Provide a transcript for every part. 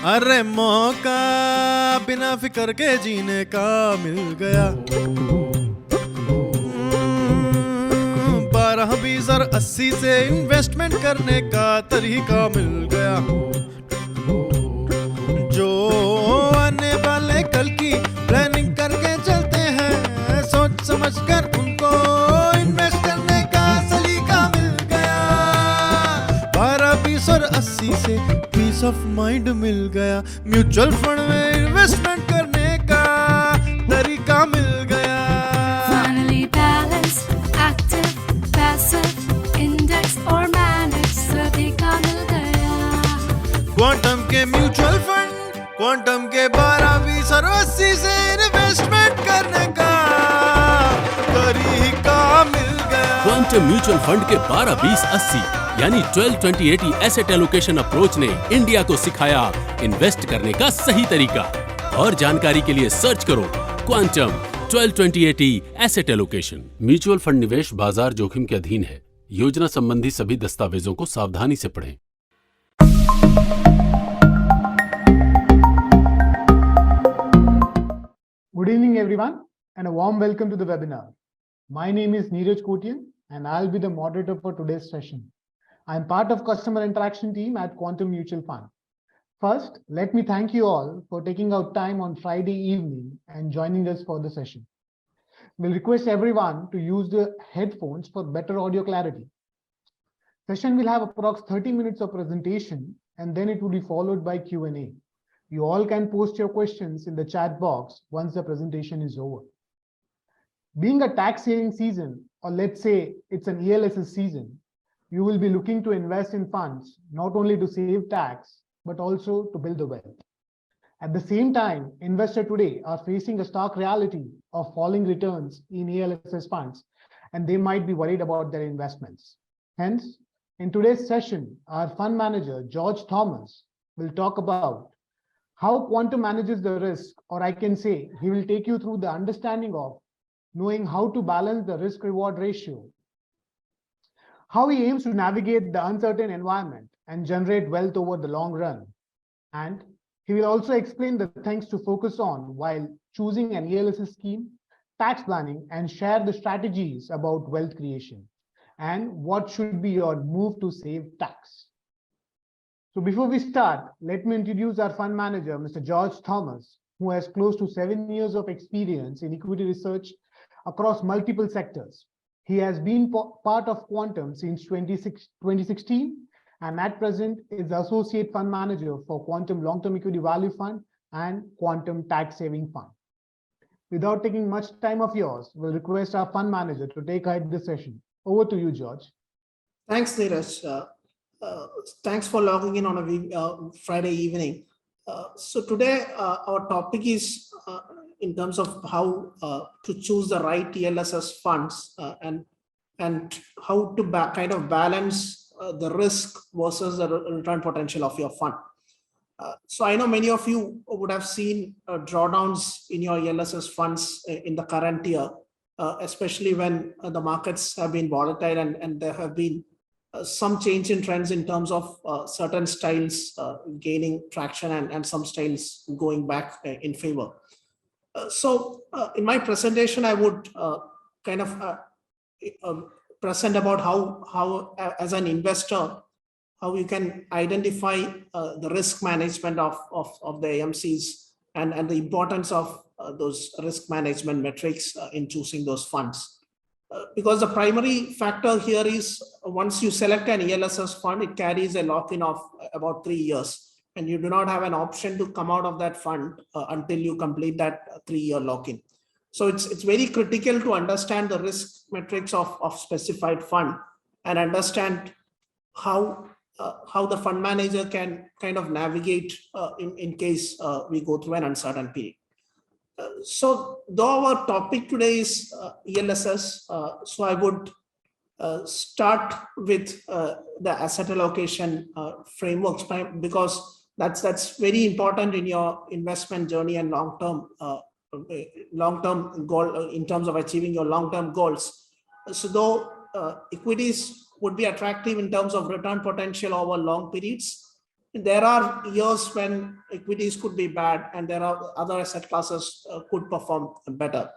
अरे मौका बिना फिक्र के जीने का मिल गया। 12, 20 और 80 से इन्वेस्टमेंट करने का तरीका मिल गया। जो आने वाले कल की प्लानिंग करके चलते हैं, सोच समझ कर उनको इन्वेस्ट करने का सलीका मिल गया। 12, 20 और 80 से पीस ऑफ माइंड मिल गया। म्यूचुअल फंड में इन्वेस्टमेंट करने का तरीका मिल गया। Finally balanced, active, passive, index or managed, तरीका मिल गया। क्वांटम के म्यूचुअल फंड, क्वांटम के 12, 20 और 80 से इन्वेस्टमेंट करने का तरीका मिल गया। क्वांटम म्यूचुअल फंड के 12, 20, 80 यानी 12, 20, 80 एसेट एलोकेशन अप्रोच ने इंडिया को सिखाया इन्वेस्ट करने का सही तरीका। और जानकारी के लिए सर्च करो quantum 12, 20, 80 asset allocation. Mutual fund निवेश बाजार जोखिम के अधीन है। योजना संबंधी सभी दस्तावेजों को सावधानी से पढ़ें। Good evening, everyone, and a warm welcome to the webinar. My name is Neeraj Kotian, and I'll be the moderator for today's session. I'm part of customer interaction team at Quantum Mutual Fund. First, let me thank you all for taking out time on Friday evening and joining us for the session. We'll request everyone to use the headphones for better audio clarity. Session will have approx 30 minutes of presentation, and then it will be followed by Q&A. You all can post your questions in the chat box once the presentation is over. Being a tax saving season, or let's say it's an ELSS season, you will be looking to invest in funds, not only to save tax, but also to build the wealth. At the same time, investors today are facing a stark reality of falling returns in ELSS funds, and they might be worried about their investments. Hence, in today's session, our fund manager, George Thomas, will talk about how Quantum manages the risk, or I can say he will take you through the understanding of knowing how to balance the risk-reward ratio, how he aims to navigate the uncertain environment and generate wealth over the long run. And he will also explain the things to focus on while choosing an ELSS scheme, tax planning, and share the strategies about wealth creation and what should be your move to save tax. So before we start, let me introduce our fund manager, Mr. George Thomas, who has close to 7 years of experience in equity research across multiple sectors. He has been part of Quantum since 2016, and at present is the Associate Fund Manager for Quantum Long-Term Equity Value Fund and Quantum Tax Saving Fund. Without taking much time of yours, we'll request our fund manager to take ahead the session. Over to you, George. Thanks, Neeraj. Thanks for logging in on a Friday evening. So today our topic is in terms of how to choose the right ELSS funds and how to kind of balance the risk versus the return potential of your fund. So I know many of you would have seen drawdowns in your ELSS funds in the current year, especially when the markets have been volatile and there have been some change in trends in terms of certain styles gaining traction and some styles going back in favor. So in my presentation, I would kind of present about how as an investor, how you can identify the risk management of the AMCs and the importance of those risk management metrics in choosing those funds. Because the primary factor here is once you select an ELSS fund, it carries a lock-in of about 3 years, and you do not have an option to come out of that fund until you complete that 3-year lock-in. So it's very critical to understand the risk metrics of specified fund and understand how the fund manager can kind of navigate in case we go through an uncertain period. So though our topic today is ELSS, so I would start with the asset allocation frameworks, because that's very important in your investment journey and long-term goal in terms of achieving your long-term goals. So though equities would be attractive in terms of return potential over long periods, there are years when equities could be bad and there are other asset classes could perform better.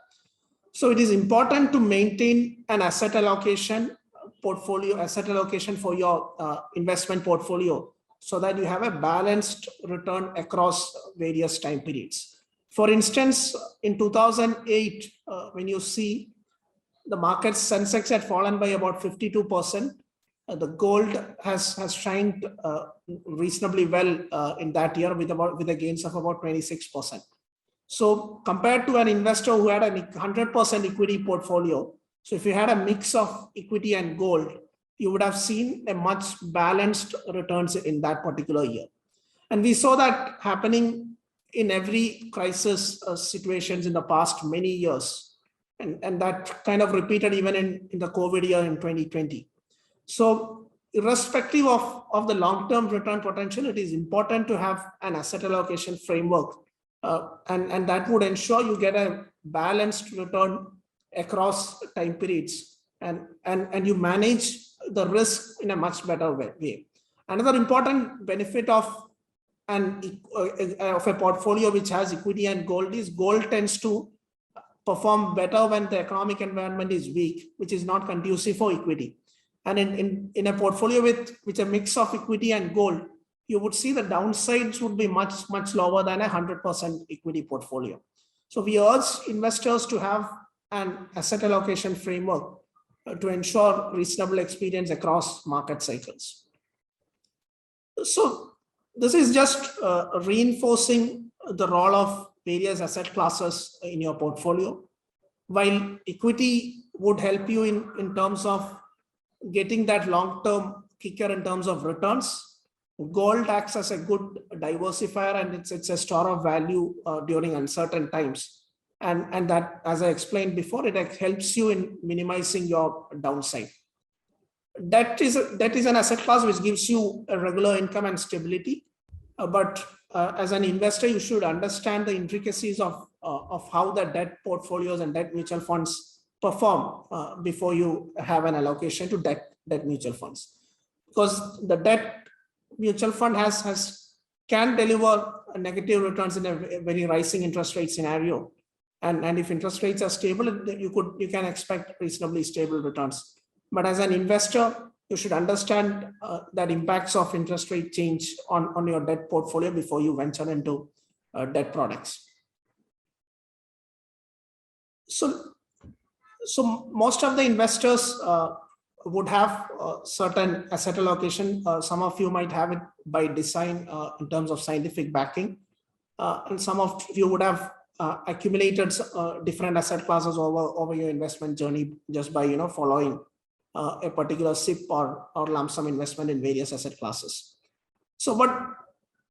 So it is important to maintain an asset allocation for your investment portfolio so that you have a balanced return across various time periods. For instance, in 2008, when you see the market Sensex had fallen by about 52%, the gold has shined reasonably well in that year with the gains of about 26%. So compared to an investor who had a 100% equity portfolio, so if you had a mix of equity and gold, you would have seen a much balanced returns in that particular year. And we saw that happening in every crisis situations in the past many years. And that kind of repeated even in the COVID year in 2020. So irrespective of the long-term return potential, it is important to have an asset allocation framework. And that would ensure you get a balanced return across time periods and you manage the risk in a much better way. Another important benefit of a portfolio which has equity and gold is gold tends to perform better when the economic environment is weak, which is not conducive for equity. And in a portfolio with a mix of equity and gold, you would see the downsides would be much lower than a 100% equity portfolio. So we urge investors to have an asset allocation framework to ensure reasonable experience across market cycles. So this is just reinforcing the role of various asset classes in your portfolio. While equity would help you in terms of getting that long-term kicker in terms of returns, gold acts as a good diversifier and it's a store of value during uncertain times. And that, as I explained before, it helps you in minimizing your downside. Debt is an asset class which gives you a regular income and stability. But as an investor, you should understand the intricacies of how the debt portfolios and debt mutual funds perform before you have an allocation to debt mutual funds. Because the debt mutual fund can deliver negative returns in a very rising interest rate scenario. And if interest rates are stable, you can expect reasonably stable returns. But as an investor, you should understand that impacts of interest rate change on your debt portfolio before you venture into debt products. So most of the investors would have certain asset allocation. Some of you might have it by design in terms of scientific backing. And some of you would have accumulated different asset classes over your investment journey just by following a particular SIP or lump sum investment in various asset classes. So, but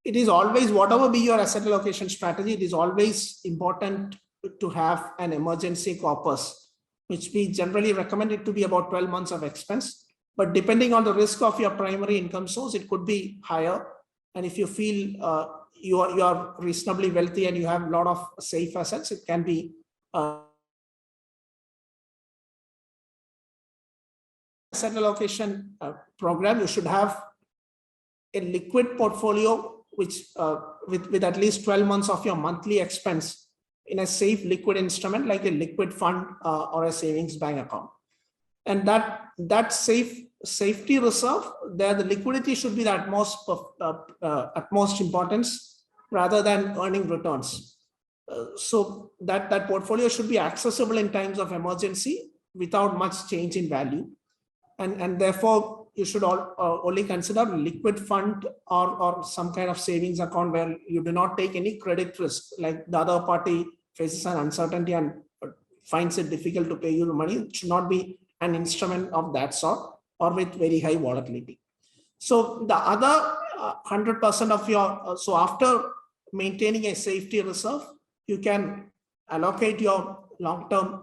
it is always, whatever be your asset allocation strategy, it is always important to have an emergency corpus, which we generally recommend it to be about 12 months of expense. But depending on the risk of your primary income source, it could be higher. And if you feel you are reasonably wealthy and you have a lot of safe assets, it can be asset allocation program. You should have a liquid portfolio which with at least 12 months of your monthly expense in a safe liquid instrument like a liquid fund or a savings bank account. And that safety reserve, there the liquidity should be the utmost importance rather than earning returns. So that portfolio should be accessible in times of emergency without much change in value. And therefore, you should only consider liquid fund or some kind of savings account where you do not take any credit risk, like the other party faces an uncertainty and finds it difficult to pay you the money. It should not be an instrument of that sort or with very high volatility. So the other 100% of your, so after maintaining a safety reserve, you can allocate your long-term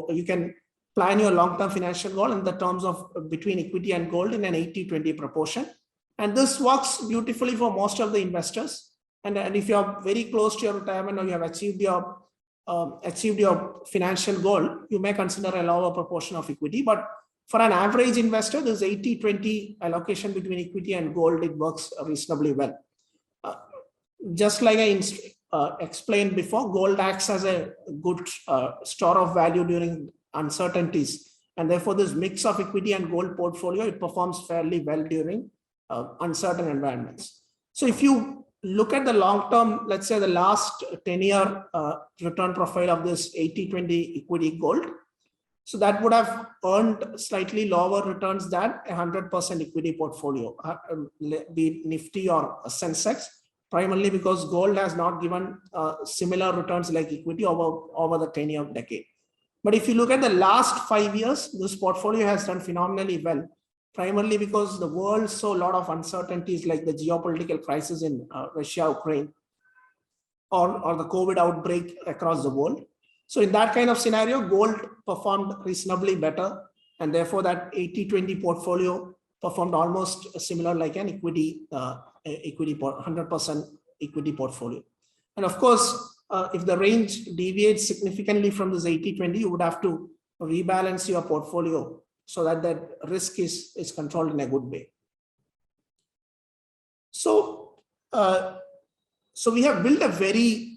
you can plan your long-term financial goal in the terms of between equity and gold in an 80-20 proportion. And this works beautifully for most of the investors. And if you're very close to your retirement or you have achieved your financial goal, you may consider a lower proportion of equity. But For an average investor, this 80-20 allocation between equity and gold, it works reasonably well. Just like I explained before, gold acts as a good store of value during uncertainties. And therefore, this mix of equity and gold portfolio, it performs fairly well during uncertain environments. So if you look at the long term, let's say the last 10-year return profile of this 80-20 equity gold, so that would have earned slightly lower returns than a 100% equity portfolio, be it Nifty or Sensex, primarily because gold has not given similar returns like equity over the 10-year decade. But if you look at the last 5 years, this portfolio has done phenomenally well, primarily because the world saw a lot of uncertainties like the geopolitical crisis in Russia, Ukraine, or the COVID outbreak across the world. So in that kind of scenario, gold performed reasonably better. And therefore that 80-20 portfolio performed almost similar like an equity, 100% equity portfolio. And of course, if the range deviates significantly from this 80-20, you would have to rebalance your portfolio so that that risk is controlled in a good way. So, so we have built a very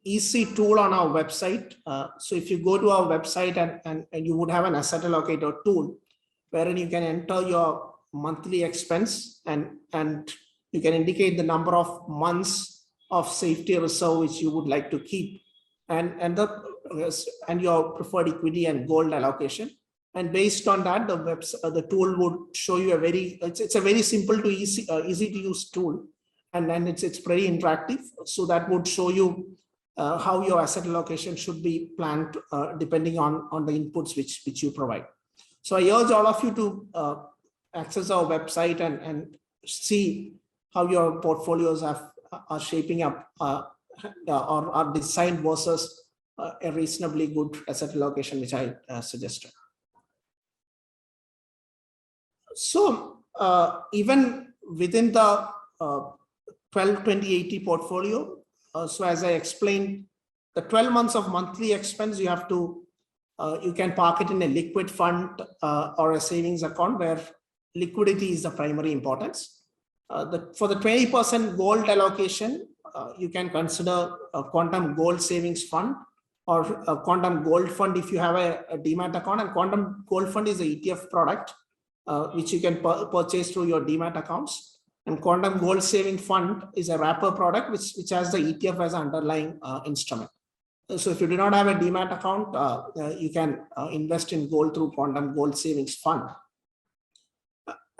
easy tool on our website. So if you go to our website and you would have an asset allocator tool wherein you can enter your monthly expense and you can indicate the number of months of safety reserve which you would like to keep and your preferred equity and gold allocation. And based on that, the tool would show you it's a very simple to easy to use tool, and it's pretty interactive. So that would show you how your asset allocation should be planned depending on the inputs which you provide. So I urge all of you to access our website and see how your portfolios are shaping up or are designed versus a reasonably good asset allocation, which I suggested. So even within the 12-20-80 portfolio, so as I explained, the 12 months of monthly expense, you have to, you can park it in a liquid fund or a savings account where liquidity is the primary importance. For the 20% gold allocation, you can consider a quantum gold savings fund or a quantum gold fund if you have a demat account. And quantum gold fund is an ETF product which you can purchase through your demat accounts. And quantum gold saving fund is a wrapper product which has the ETF as an underlying instrument. So if you do not have a demat account, you can invest in gold through quantum gold savings fund.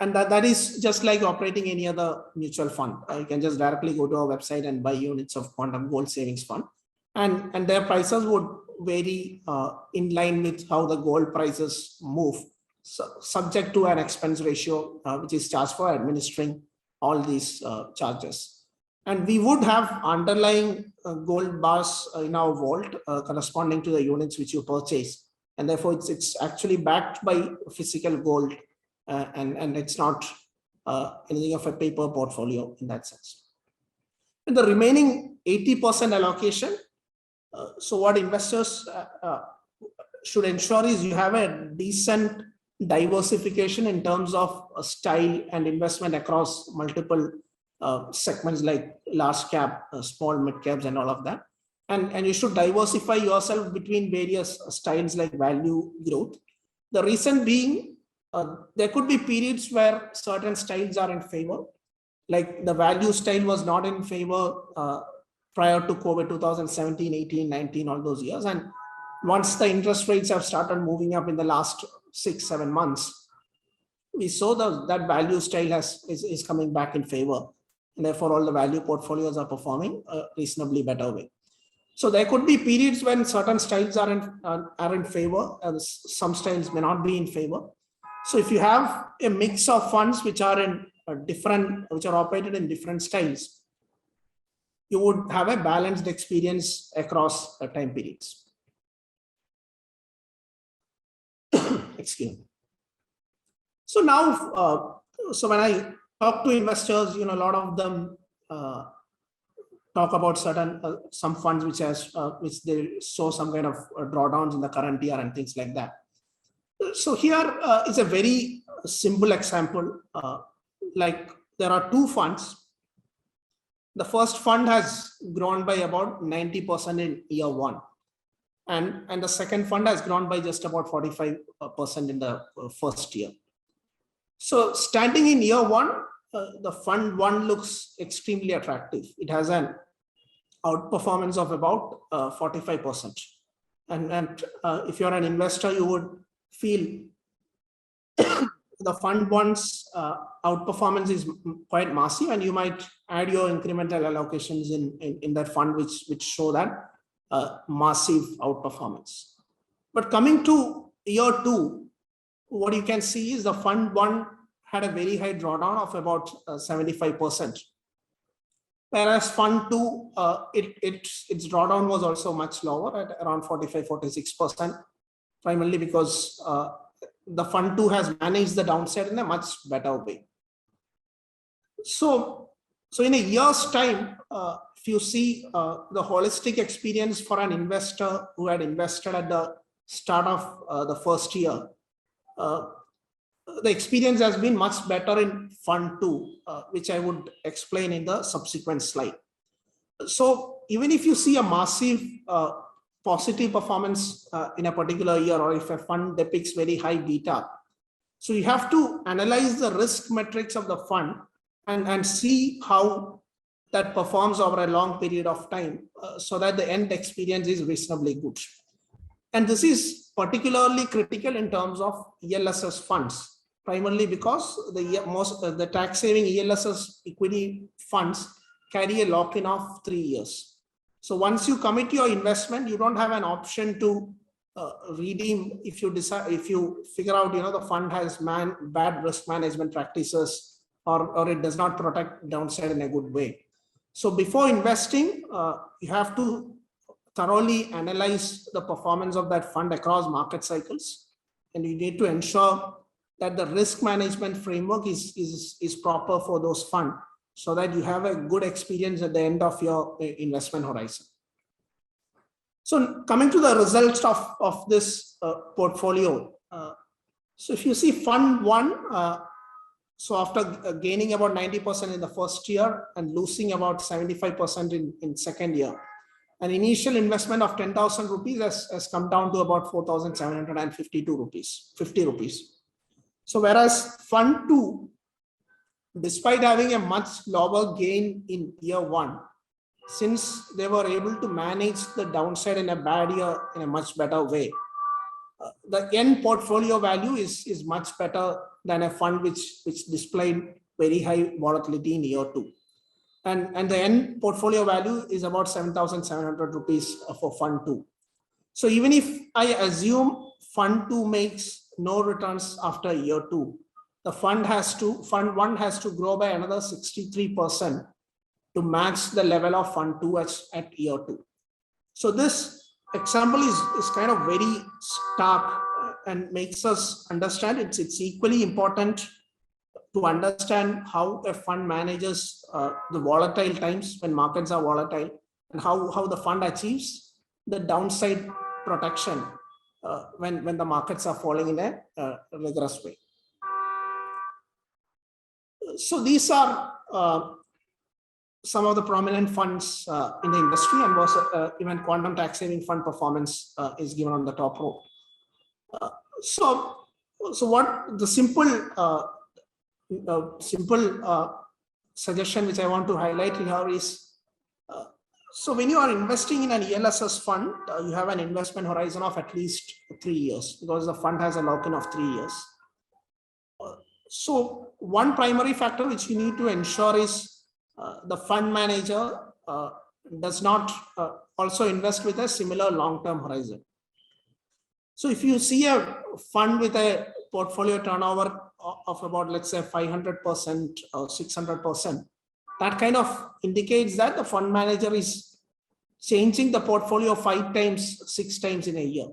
And that is just like operating any other mutual fund. You can just directly go to our website and buy units of quantum gold savings fund. And their prices would vary in line with how the gold prices move, so subject to an expense ratio, which is charged for administering all these charges. And we would have underlying gold bars in our vault corresponding to the units which you purchase. And therefore it's actually backed by physical gold and it's not anything of a paper portfolio in that sense. And the remaining 80% allocation, so what investors should ensure is you have a decent diversification in terms of style and investment across multiple segments like large cap, small mid caps and all of that. And you should diversify yourself between various styles like value, growth. The reason being, there could be periods where certain styles are in favor, like the value style was not in favor prior to COVID 2017, 18, 19, all those years. And once the interest rates have started moving up in the last 6-7 months, we saw that value style is coming back in favor. And therefore, all the value portfolios are performing reasonably better way. So there could be periods when certain styles are in favor, and some styles may not be in favor. So if you have a mix of funds which are in which are operated in different styles, you would have a balanced experience across time periods. Excuse me. So now, so when I talk to investors, a lot of them talk about some funds which they show some kind of drawdowns in the current year and things like that. So here is a very simple example. Like there are two funds. The first fund has grown by about 90% in year one. And the second fund has grown by just about 45% in the first year. So standing in year one, the fund one looks extremely attractive. It has an outperformance of about 45%. And if you're an investor, you would feel the fund one's outperformance is quite massive, and you might add your incremental allocations in that fund, which show that massive outperformance. But coming to year two, what you can see is the fund one had a very high drawdown of about 75%. Whereas fund two, its drawdown was also much lower at around 45-46%, primarily because the fund two has managed the downside in a much better way. So in a year's time, if you see the holistic experience for an investor who had invested at the start of the first year, the experience has been much better in fund two, which I would explain in the subsequent slide. So even if you see a massive positive performance in a particular year, or if a fund depicts very high beta, so you have to analyze the risk metrics of the fund and see how that performs over a long period of time, so that the end experience is reasonably good. And this is particularly critical in terms of ELSS funds, primarily because the tax saving ELSS equity funds carry a lock-in of 3 years. So once you commit your investment, you don't have an option to redeem if you figure out the fund has bad risk management practices, or it does not protect downside in a good way. So before investing, you have to thoroughly analyze the performance of that fund across market cycles, and you need to ensure that the risk management framework is proper for those funds, so that you have a good experience at the end of your investment horizon. So coming to the results of this portfolio, so if you see fund one, so after gaining about 90% in the first year and losing about 75% in second year, an initial investment of 10,000 rupees has come down to about 4,752 rupees, 50 rupees. So whereas fund two, despite having a much lower gain in year one, since they were able to manage the downside in a bad year in a much better way, the end portfolio value is much better than a fund which displayed very high volatility in year two. And the end portfolio value is about 7,700 rupees for fund two. So even if I assume fund two makes no returns after year two, the fund one has to grow by another 63% to match the level of fund two at year two. So this example is kind of very stark and makes us understand it's equally important to understand how a fund manages the volatile times when markets are volatile, and how the fund achieves the downside protection when the markets are falling in a rigorous way. So these are some of the prominent funds in the industry, and was even quantum tax saving fund performance is given on the top row. So what the simple suggestion which I want to highlight here is, so when you are investing in an ELSS fund, you have an investment horizon of at least 3 years, because the fund has a lock-in of 3 years. So one primary factor which you need to ensure is the fund manager does not also invest with a similar long-term horizon. So if you see a fund with a portfolio turnover of about, let's say, 500% or 600%, that kind of indicates that the fund manager is changing the portfolio 5 times, 6 times in a year.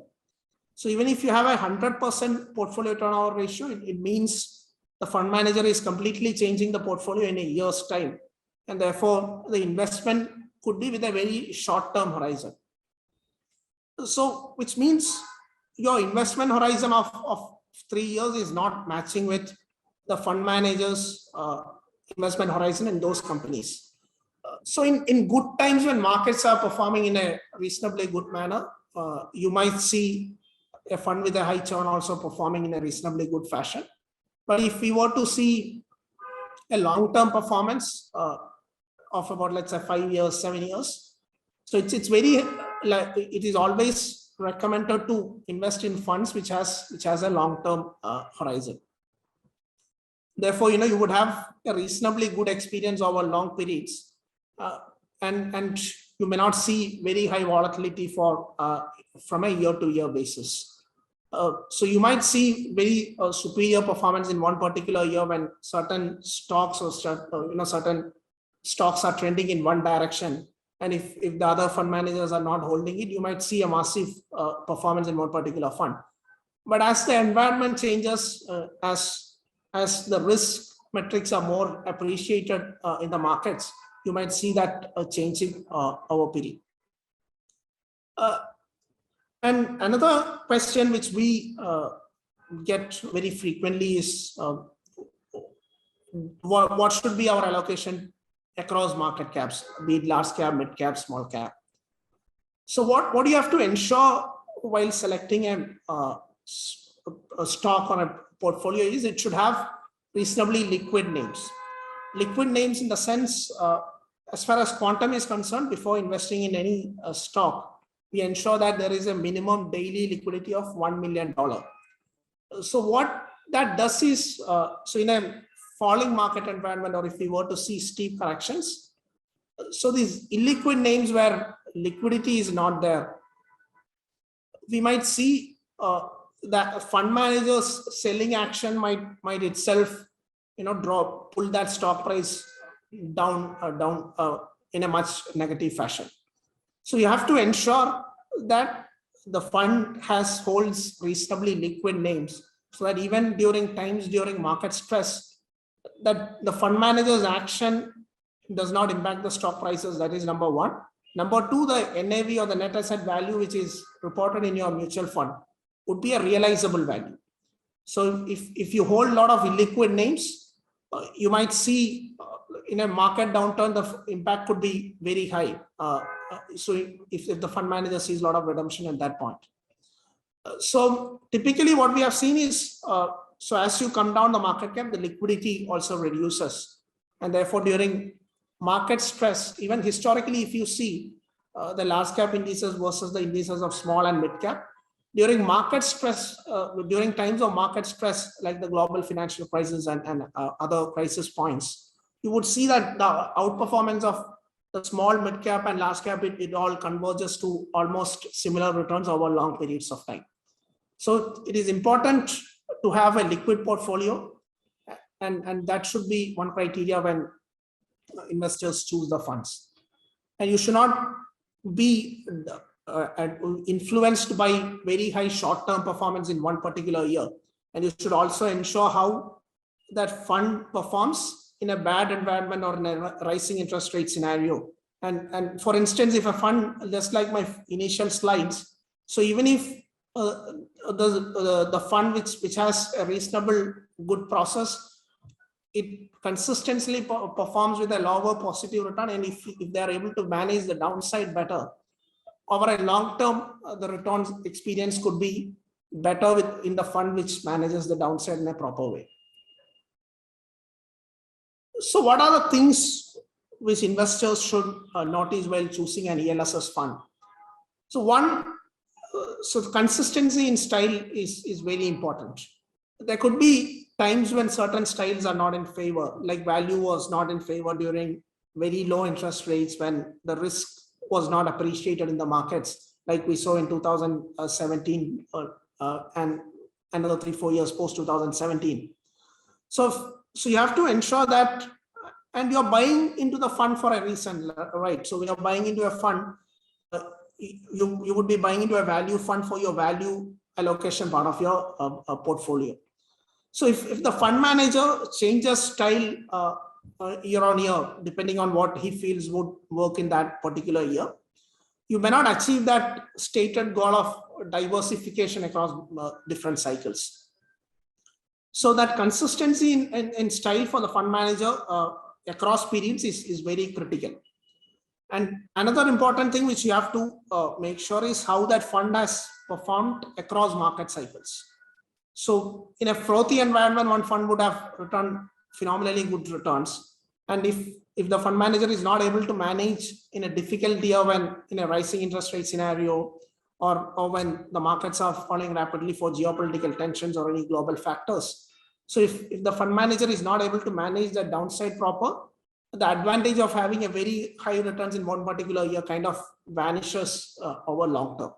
So even if you have a 100% portfolio turnover ratio, it means the fund manager is completely changing the portfolio in a year's time, and therefore the investment could be with a very short-term horizon. So which means your investment horizon of 3 years is not matching with the fund managers investment horizon in those companies. So in good times when markets are performing in a reasonably good manner, you might see a fund with a high churn also performing in a reasonably good fashion. But if we were to see a long-term performance of about, let's say, 5 years, 7 years, so it's very like, it is always recommended to invest in funds which has a long-term horizon. Therefore, you would have a reasonably good experience over long periods, and you may not see very high volatility from a year-to-year basis. So you might see very superior performance in one particular year when certain stocks or certain stocks are trending in one direction, and if the other fund managers are not holding it, you might see a massive performance in one particular fund. But as the environment changes, as the risk metrics are more appreciated in the markets, you might see that changing over period. And another question which we get very frequently is what should be our allocation across market caps, be it large cap, mid cap, small cap. So what do you have to ensure while selecting a stock or a portfolio is it should have reasonably liquid names. Liquid names in the sense, as far as quantum is concerned, before investing in any stock, we ensure that there is a minimum daily liquidity of $1 million. So what that does is, so in a falling market environment, or if we were to see steep corrections, so these illiquid names where liquidity is not there, we might see that fund managers selling action might itself, pull that stock price down in a much negative fashion. So you have to ensure that the fund holds reasonably liquid names, so that even during market stress, that the fund manager's action does not impact the stock prices. That is number one. Number two, the NAV or the net asset value, which is reported in your mutual fund, would be a realizable value. So if you hold a lot of illiquid names, you might see in a market downturn, the impact could be very high. So if the fund manager sees a lot of redemption at that point. So typically what we have seen is, so as you come down the market cap, the liquidity also reduces. And therefore during market stress, even historically, if you see the large cap indices versus the indices of small and mid cap, during market stress, during times of market stress, like the global financial crisis and other crisis points, you would see that the outperformance of the small, mid cap and large cap, it all converges to almost similar returns over long periods of time. So it is important to have a liquid portfolio, and that should be one criteria when investors choose the funds. And you should not be influenced by very high short-term performance in one particular year. And you should also ensure how that fund performs in a bad environment or in a rising interest rate scenario. And for instance, if a fund, just like my initial slides, so even if the fund which has a reasonable good process, it consistently performs with a lower positive return, and if they are able to manage the downside better, over a long term, the returns experience could be better in the fund which manages the downside in a proper way. So what are the things which investors should notice while choosing an ELSS fund? So one, so the consistency in style is very important. There could be times when certain styles are not in favor, like value was not in favor during very low interest rates when the risk was not appreciated in the markets, like we saw in 2017 and another 3-4 years post 2017. So you have to ensure that, and you're buying into the fund for a reason, right? So when you're buying into a fund, you would be buying into a value fund for your value allocation part of your portfolio. So if the fund manager changes style year on year, depending on what he feels would work in that particular year, you may not achieve that stated goal of diversification across different cycles. So that consistency in style for the fund manager across periods is very critical. And another important thing which you have to make sure is how that fund has performed across market cycles. So in a frothy environment, one fund would have returned phenomenally good returns. And if the fund manager is not able to manage in a difficult year, when in a rising interest rate scenario, or when the markets are falling rapidly for geopolitical tensions or any global factors. So if the fund manager is not able to manage the downside proper, the advantage of having a very high returns in one particular year kind of vanishes over long term.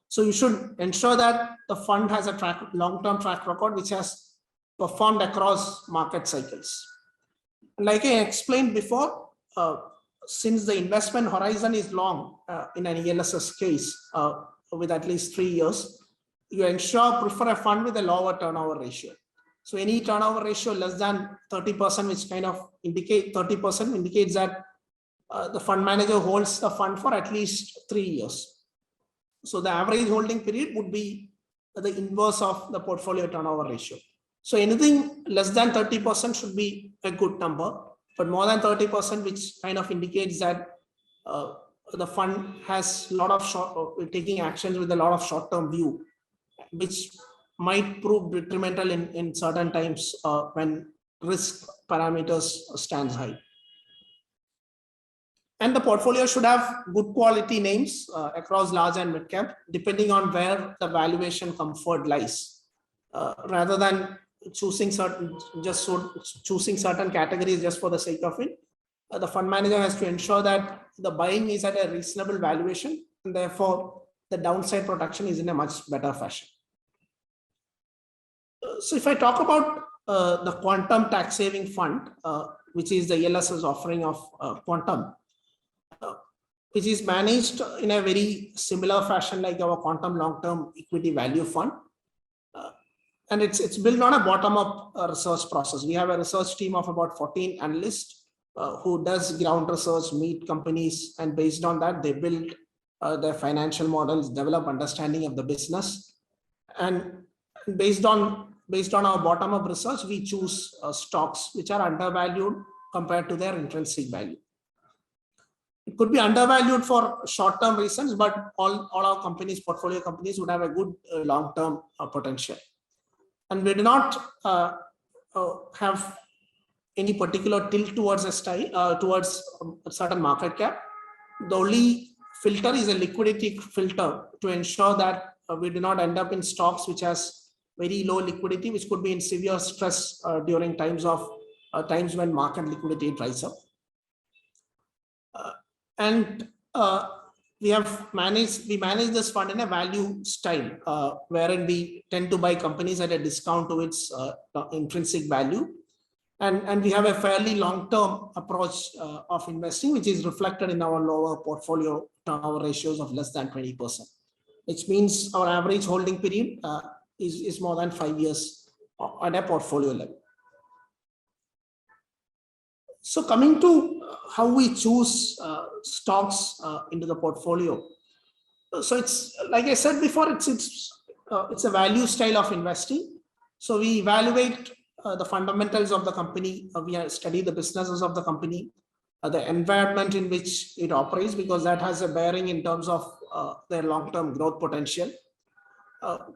So you should ensure that the fund has a long-term track record which has performed across market cycles. Like I explained before, since the investment horizon is long in an ELSS case with at least 3 years, you prefer a fund with a lower turnover ratio. So any turnover ratio less than 30%, which kind of indicate 30% indicates that the fund manager holds the fund for at least 3 years. So the average holding period would be the inverse of the portfolio turnover ratio. So anything less than 30% should be a good number, but more than 30%, which kind of indicates that the fund has a lot of taking actions with a lot of short-term view, which might prove detrimental in certain times when risk parameters stands high. And the portfolio should have good quality names across large and mid cap, depending on where the valuation comfort lies, rather than choosing certain categories just for the sake of it. The fund manager has to ensure that the buying is at a reasonable valuation, and therefore the downside protection is in a much better fashion. So if I talk about the quantum tax saving fund, which is the ELSS offering of quantum, which is managed in a very similar fashion like our quantum long-term equity value fund. And it's built on a bottom-up research process. We have a research team of about 14 analysts who does ground research, meet companies, and based on that, they build their financial models, develop understanding of the business. And based on our bottom-up research, we choose stocks which are undervalued compared to their intrinsic value. It could be undervalued for short-term reasons, but all our companies, portfolio companies, would have a good long-term potential. And we do not have any particular tilt towards a style, towards a certain market cap. The only filter is a liquidity filter to ensure that we do not end up in stocks which has very low liquidity, which could be in severe stress during times when market liquidity dries up. We manage this fund in a value style, wherein we tend to buy companies at a discount to its intrinsic value. And we have a fairly long-term approach of investing, which is reflected in our lower portfolio turnover ratios of less than 20%, which means our average holding period is more than 5 years at a portfolio level. So coming to how we choose stocks into the portfolio. So it's like I said before, it's a value style of investing. So we evaluate the fundamentals of the company. We study the businesses of the company, the environment in which it operates, because that has a bearing in terms of their long-term growth potential.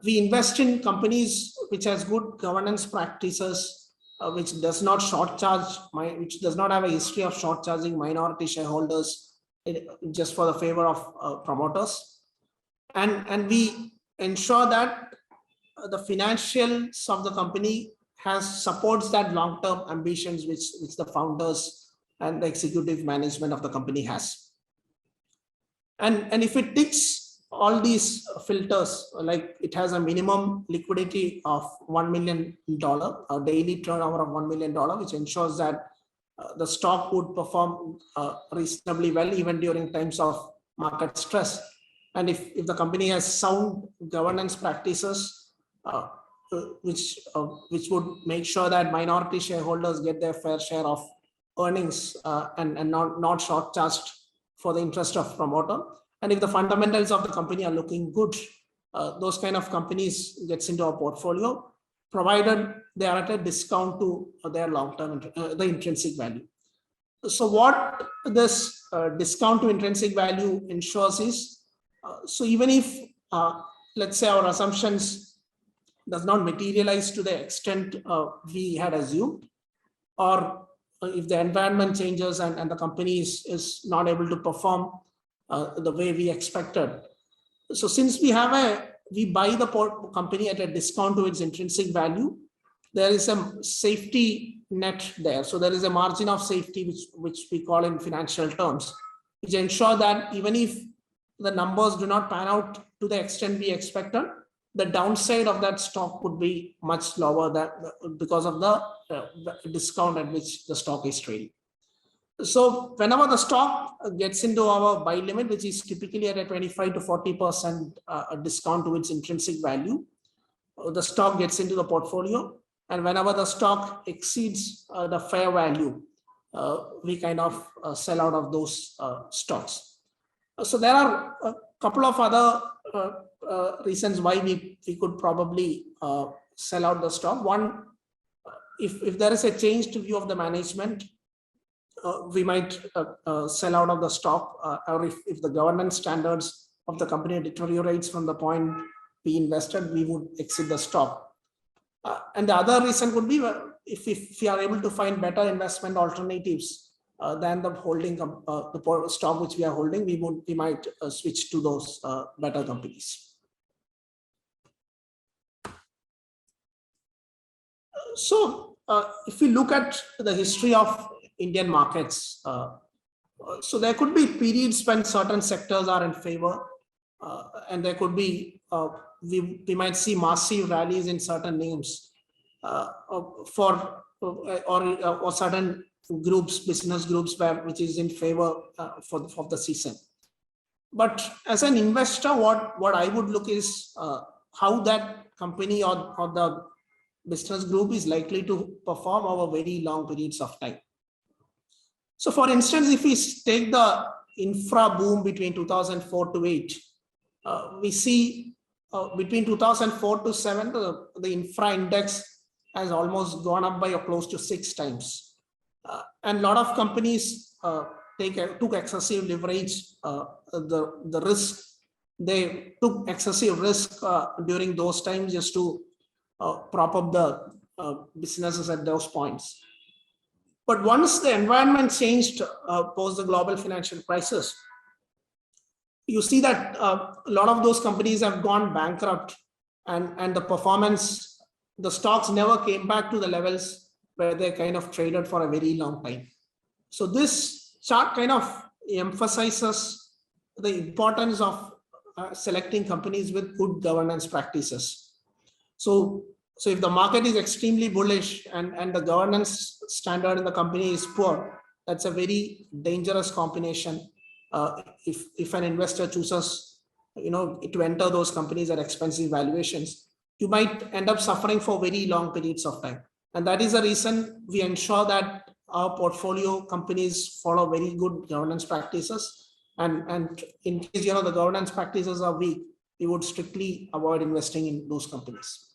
We invest in companies which has good governance practices, which does not which does not have a history of short charging minority shareholders just for the favor of promoters, and we ensure that the financials of the company supports that long-term ambitions which the founders and the executive management of the company has. And if it ticks all these filters, like it has a minimum liquidity of $1 million, a daily turnover of $1 million, which ensures that the stock would perform reasonably well even during times of market stress. And if the company has sound governance practices, which would make sure that minority shareholders get their fair share of earnings and not short charged for the interest of promoter, And if the fundamentals of the company are looking good, those kind of companies gets into our portfolio, provided they are at a discount to their long-term, the intrinsic value. So what this discount to intrinsic value ensures is, so even if, let's say our assumptions does not materialize to the extent we had assumed, or if the environment changes and the company is not able to perform the way we expected. So since we buy the company at a discount to its intrinsic value, there is a safety net there. So there is a margin of safety, which we call in financial terms, which ensure that even if the numbers do not pan out to the extent we expected, the downside of that stock would be much lower because of the discount at which the stock is trading. So whenever the stock gets into our buy limit, which is typically at a 25 to 40% discount to its intrinsic value, the stock gets into the portfolio. And whenever the stock exceeds the fair value, we kind of sell out of those stocks. So there are a couple of other reasons why we could probably sell out the stock. One, if there is a change to view of the management, we might sell out of the stock, or if the governance standards of the company deteriorates from the point we invested, we would exit the stock. And the other reason would be if we are able to find better investment alternatives than the holding the stock which we are holding, we might switch to those better companies. So if we look at the history of Indian markets, so there could be periods when certain sectors are in favor, and there could be we might see massive rallies in certain names or certain groups, business groups, which is in favor for the season. But as an investor, what I would look is how that company or the business group is likely to perform over very long periods of time. So for instance, if we take the infra boom between 2004 to 8, we see between 2004 to 7, the infra index has almost gone up by close to 6 times. And a lot of companies took excessive leverage, the risk, they took excessive risk during those times just to prop up the businesses at those points. But once the environment changed post the global financial crisis, you see that a lot of those companies have gone bankrupt, and the performance, the stocks never came back to the levels where they kind of traded for a very long time. So this chart kind of emphasizes the importance of selecting companies with good governance practices. So if the market is extremely bullish and the governance standard in the company is poor, that's a very dangerous combination. If an investor chooses, to enter those companies at expensive valuations, you might end up suffering for very long periods of time. And that is the reason we ensure that our portfolio companies follow very good governance practices. And in case the governance practices are weak, we would strictly avoid investing in those companies.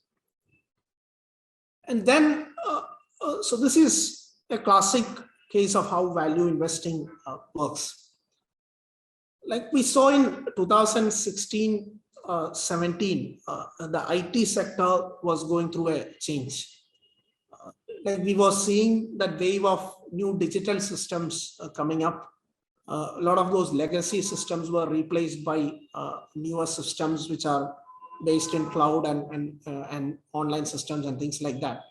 And then, so this is a classic case of how value investing works. Like we saw in 2016, 17, the IT sector was going through a change. Like we were seeing that wave of new digital systems coming up. A lot of those legacy systems were replaced by newer systems which are based in cloud and online systems and things like that.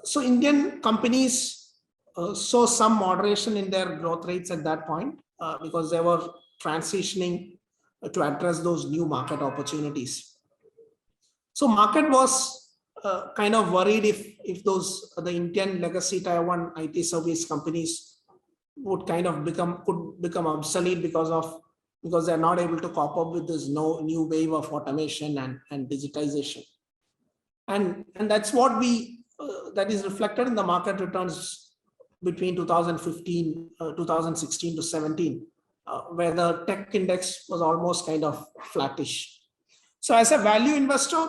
So Indian companies saw some moderation in their growth rates at that point because they were transitioning to address those new market opportunities. So market was kind of worried if the Indian legacy Tier 1 IT service companies would kind of become obsolete because they're not able to cope up with this new wave of automation and digitization. And that's what that is reflected in the market returns between 2016 to 17. where the tech index was almost kind of flattish. So as a value investor,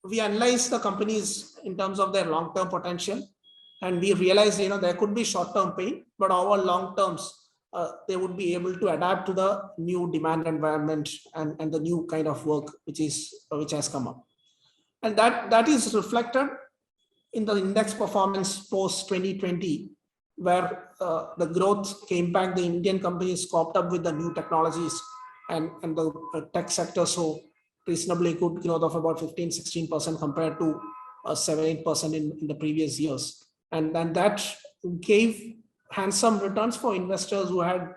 we analyze the companies in terms of their long-term potential, and we realize, there could be short-term pain, but over long terms, they would be able to adapt to the new demand environment and the new kind of work which has come up. And that is reflected in the index performance post 2020, where the growth came back. The Indian companies coped up with the new technologies, and the tech sector saw reasonably good growth of about 15-16% compared to 7-8% in the previous years. And then that gave handsome returns for investors who had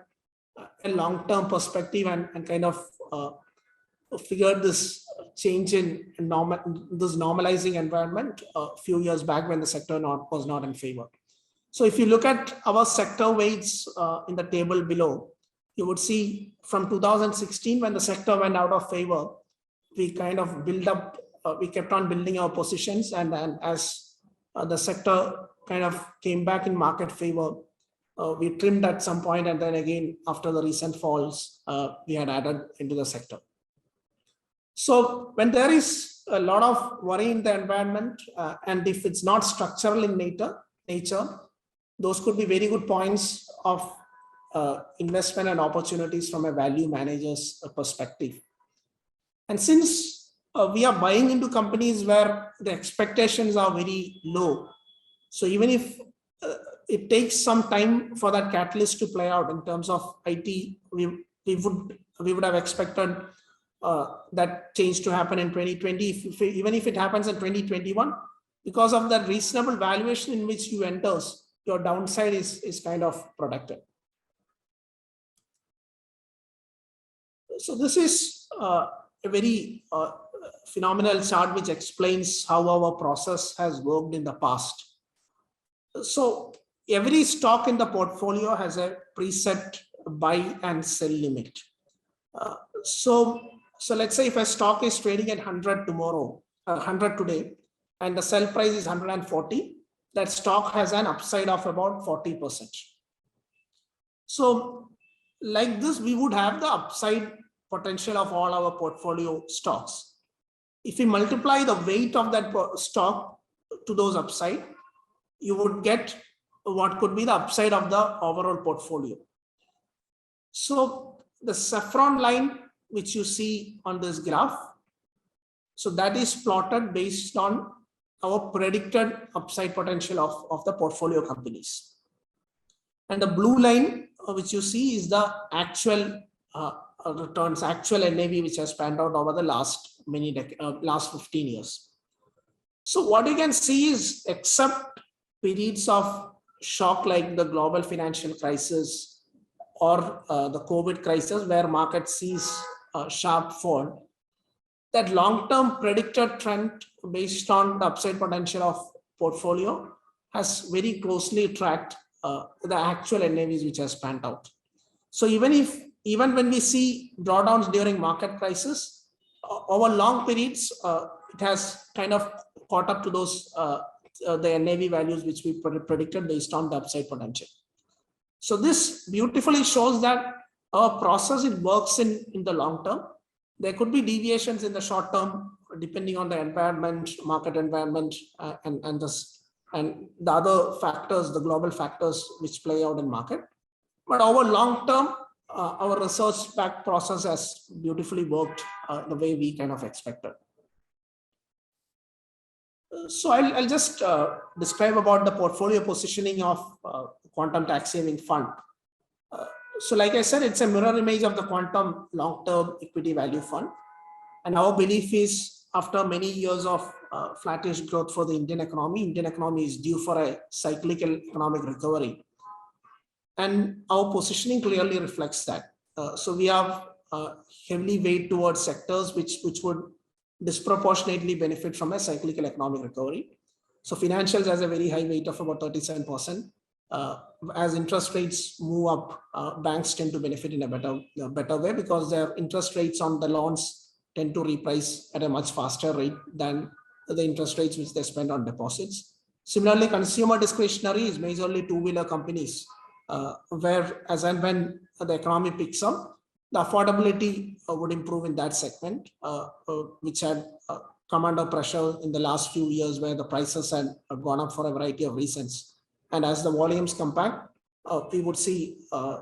a long-term perspective and kind of figured this change in this normalizing environment a few years back when the sector was not in favor. So if you look at our sector weights in the table below, you would see from 2016, when the sector went out of favor, we kind of we kept on building our positions, and then as the sector kind of came back in market favor, we trimmed at some point, and then again after the recent falls, we had added into the sector. So when there is a lot of worry in the environment, and if it's not structural in nature, those could be very good points of investment and opportunities from a value manager's perspective. And since we are buying into companies where the expectations are very low, so even if it takes some time for that catalyst to play out in terms of IT, we would have expected that change to happen in 2020. Even if it happens in 2021, because of that reasonable valuation in which you enters, your downside is kind of protected. So this is a very phenomenal chart which explains how our process has worked in the past. So every stock in the portfolio has a preset buy and sell limit. So let's say if a stock is trading at 100 today, and the sell price is 140, that stock has an upside of about 40%. So like this, we would have the upside potential of all our portfolio stocks. If we multiply the weight of that stock to those upside, you would get what could be the upside of the overall portfolio. So the saffron line, which you see on this graph, so that is plotted based on our predicted upside potential of the portfolio companies. And the blue line, which you see, is the actual returns, actual NAV, which has panned out over the last 15 years. So what you can see is, except periods of shock like the global financial crisis or the COVID crisis, where market sees a sharp fall, that long-term predicted trend based on the upside potential of portfolio has very closely tracked the actual NAVs which has panned out. So even when we see drawdowns during market crisis, over long periods, it has kind of caught up to those the NAV values which we predicted based on the upside potential. So this beautifully shows that our process, it works in the long term. There could be deviations in the short term depending on the environment, market environment, and the other factors, the global factors which play out in market. But over long term, our research-backed process has beautifully worked the way we kind of expected. So I'll just describe about the portfolio positioning of Quantum Tax Saving Fund. So like I said, it's a mirror image of the Quantum Long-Term Equity Value Fund. And our belief is, after many years of flattish growth for the Indian economy is due for a cyclical economic recovery. And our positioning clearly reflects that. So we have heavily weight towards sectors which would disproportionately benefit from a cyclical economic recovery. So financials has a very high weight of about 37%. As interest rates move up, banks tend to benefit in a better way, because their interest rates on the loans tend to reprice at a much faster rate than the interest rates which they spend on deposits. Similarly, consumer discretionary is majorly two-wheeler companies, where as and when the economy picks up, the affordability would improve in that segment, which had come under pressure in the last few years, where the prices had gone up for a variety of reasons. And as the volumes come back, we would see a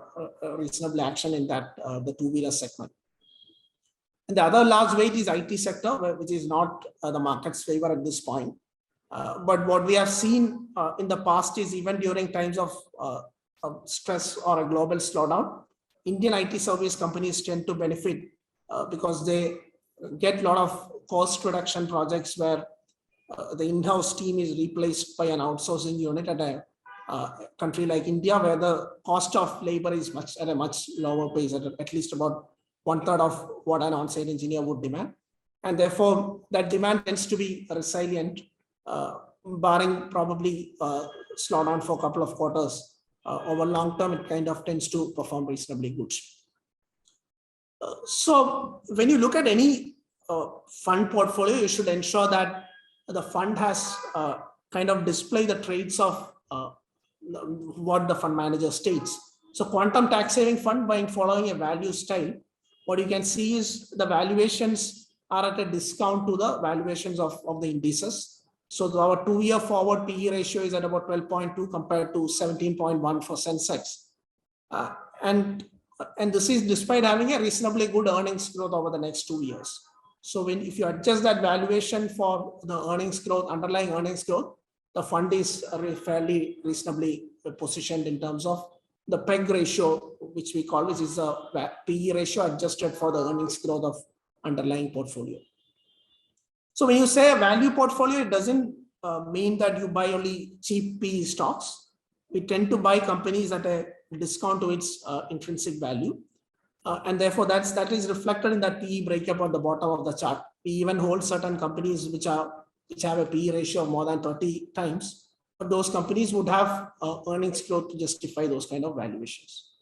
reasonable action in that the two-wheeler segment. And the other large weight is IT sector, which is not the market's favor at this point. But what we have seen in the past is, even during times of stress or a global slowdown, Indian IT service companies tend to benefit because they get a lot of cost reduction projects where the in-house team is replaced by an outsourcing unit at a country like India, where the cost of labor is at a much lower pace, at least about 1/3 of what an on-site engineer would demand. And therefore, that demand tends to be resilient, barring probably slowdown for a couple of quarters. Over long term, it kind of tends to perform reasonably good. So when you look at any fund portfolio, you should ensure that the fund has kind of display the traits of what the fund manager states. So quantum tax saving fund, by following a value style, what you can see is the valuations are at a discount to the valuations of the indices. So our 2-year forward PE ratio is at about 12.2 compared to 17.1 for Sensex. And this is despite having a reasonably good earnings growth over the next 2 years. So if you adjust that valuation for the earnings growth, underlying earnings growth, the fund is fairly reasonably positioned in terms of the PEG ratio, which we call, which is a PE ratio adjusted for the earnings growth of underlying portfolio. So when you say a value portfolio, it doesn't mean that you buy only cheap PE stocks. We tend to buy companies at a discount to its intrinsic value. And therefore, that is reflected in that PE breakup on the bottom of the chart. We even hold certain companies which have a PE ratio of more than 30 times, but those companies would have earnings growth to justify those kind of valuations.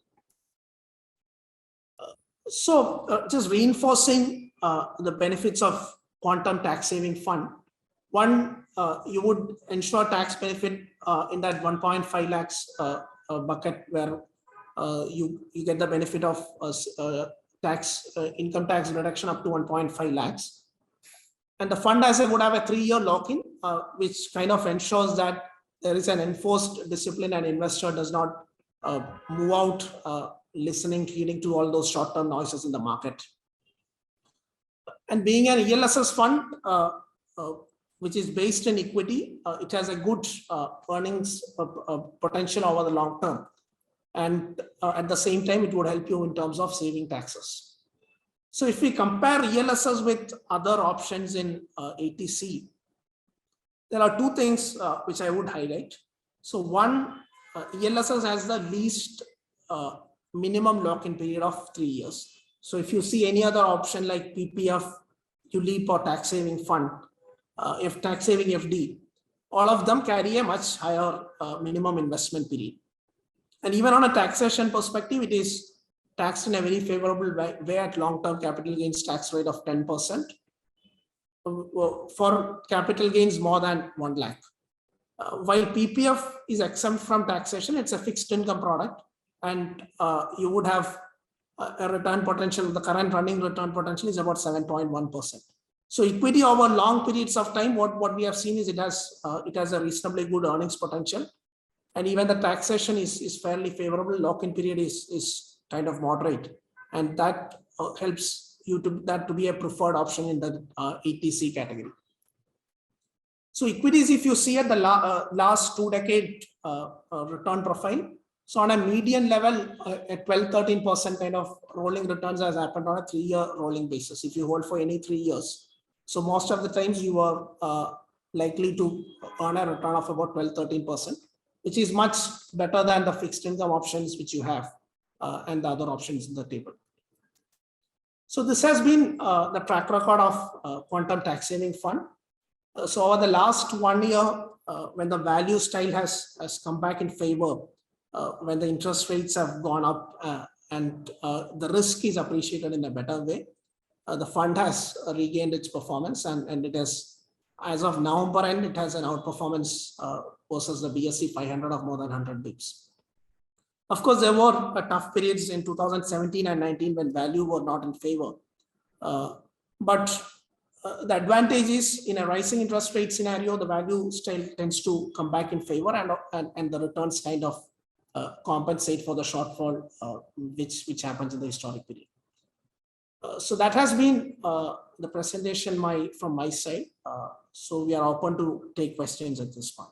So just reinforcing the benefits of quantum tax saving fund. One, you would ensure tax benefit in that 1.5 lakhs bucket, where you get the benefit of income tax reduction up to 1.5 lakhs. And the fund as would have a 3-year lock-in, which kind of ensures that there is an enforced discipline and investor does not move out leading to all those short-term noises in the market. And being an ELSS fund, which is based in equity, it has a good earnings potential over the long term. And at the same time, it would help you in terms of saving taxes. So if we compare ELSS with other options in ATC, there are two things which I would highlight. So one, ELSS has the least minimum lock-in period of 3 years. So if you see any other option like PPF, ULIP or tax saving fund, if tax saving FD, all of them carry a much higher minimum investment period. And even on a taxation perspective, it is taxed in a very favorable way at long-term capital gains tax rate of 10%. For capital gains more than 1 lakh. While PPF is exempt from taxation, it's a fixed income product, and you would have a return potential. The current running return potential is about 7.1%. So equity over long periods of time, what we have seen is it has a reasonably good earnings potential, and even the taxation is fairly favorable. Lock-in period is kind of moderate, and that helps you to be a preferred option in the ATC category. So equities, if you see at the last 2-decade return profile, so on a median level, at 12-13% kind of rolling returns has happened on a 3-year rolling basis. If you hold for any 3 years, so most of the times you are likely to earn a return of about 12-13%, which is much better than the fixed income options which you have and the other options in the table. So this has been the track record of quantum tax saving fund. So over the last 1 year, when the value style has come back in favor, when the interest rates have gone up and the risk is appreciated in a better way, the fund has regained its performance, and it has, as of November end, it has an outperformance versus the BSE 500 of more than 100 bips. Of course, there were tough periods in 2017 and 19 when value were not in favor. But the advantage is in a rising interest rate scenario, the value still tends to come back in favor, and the returns kind of compensate for the shortfall which happens in the historic period. So that has been the presentation from my side. So we are open to take questions at this point.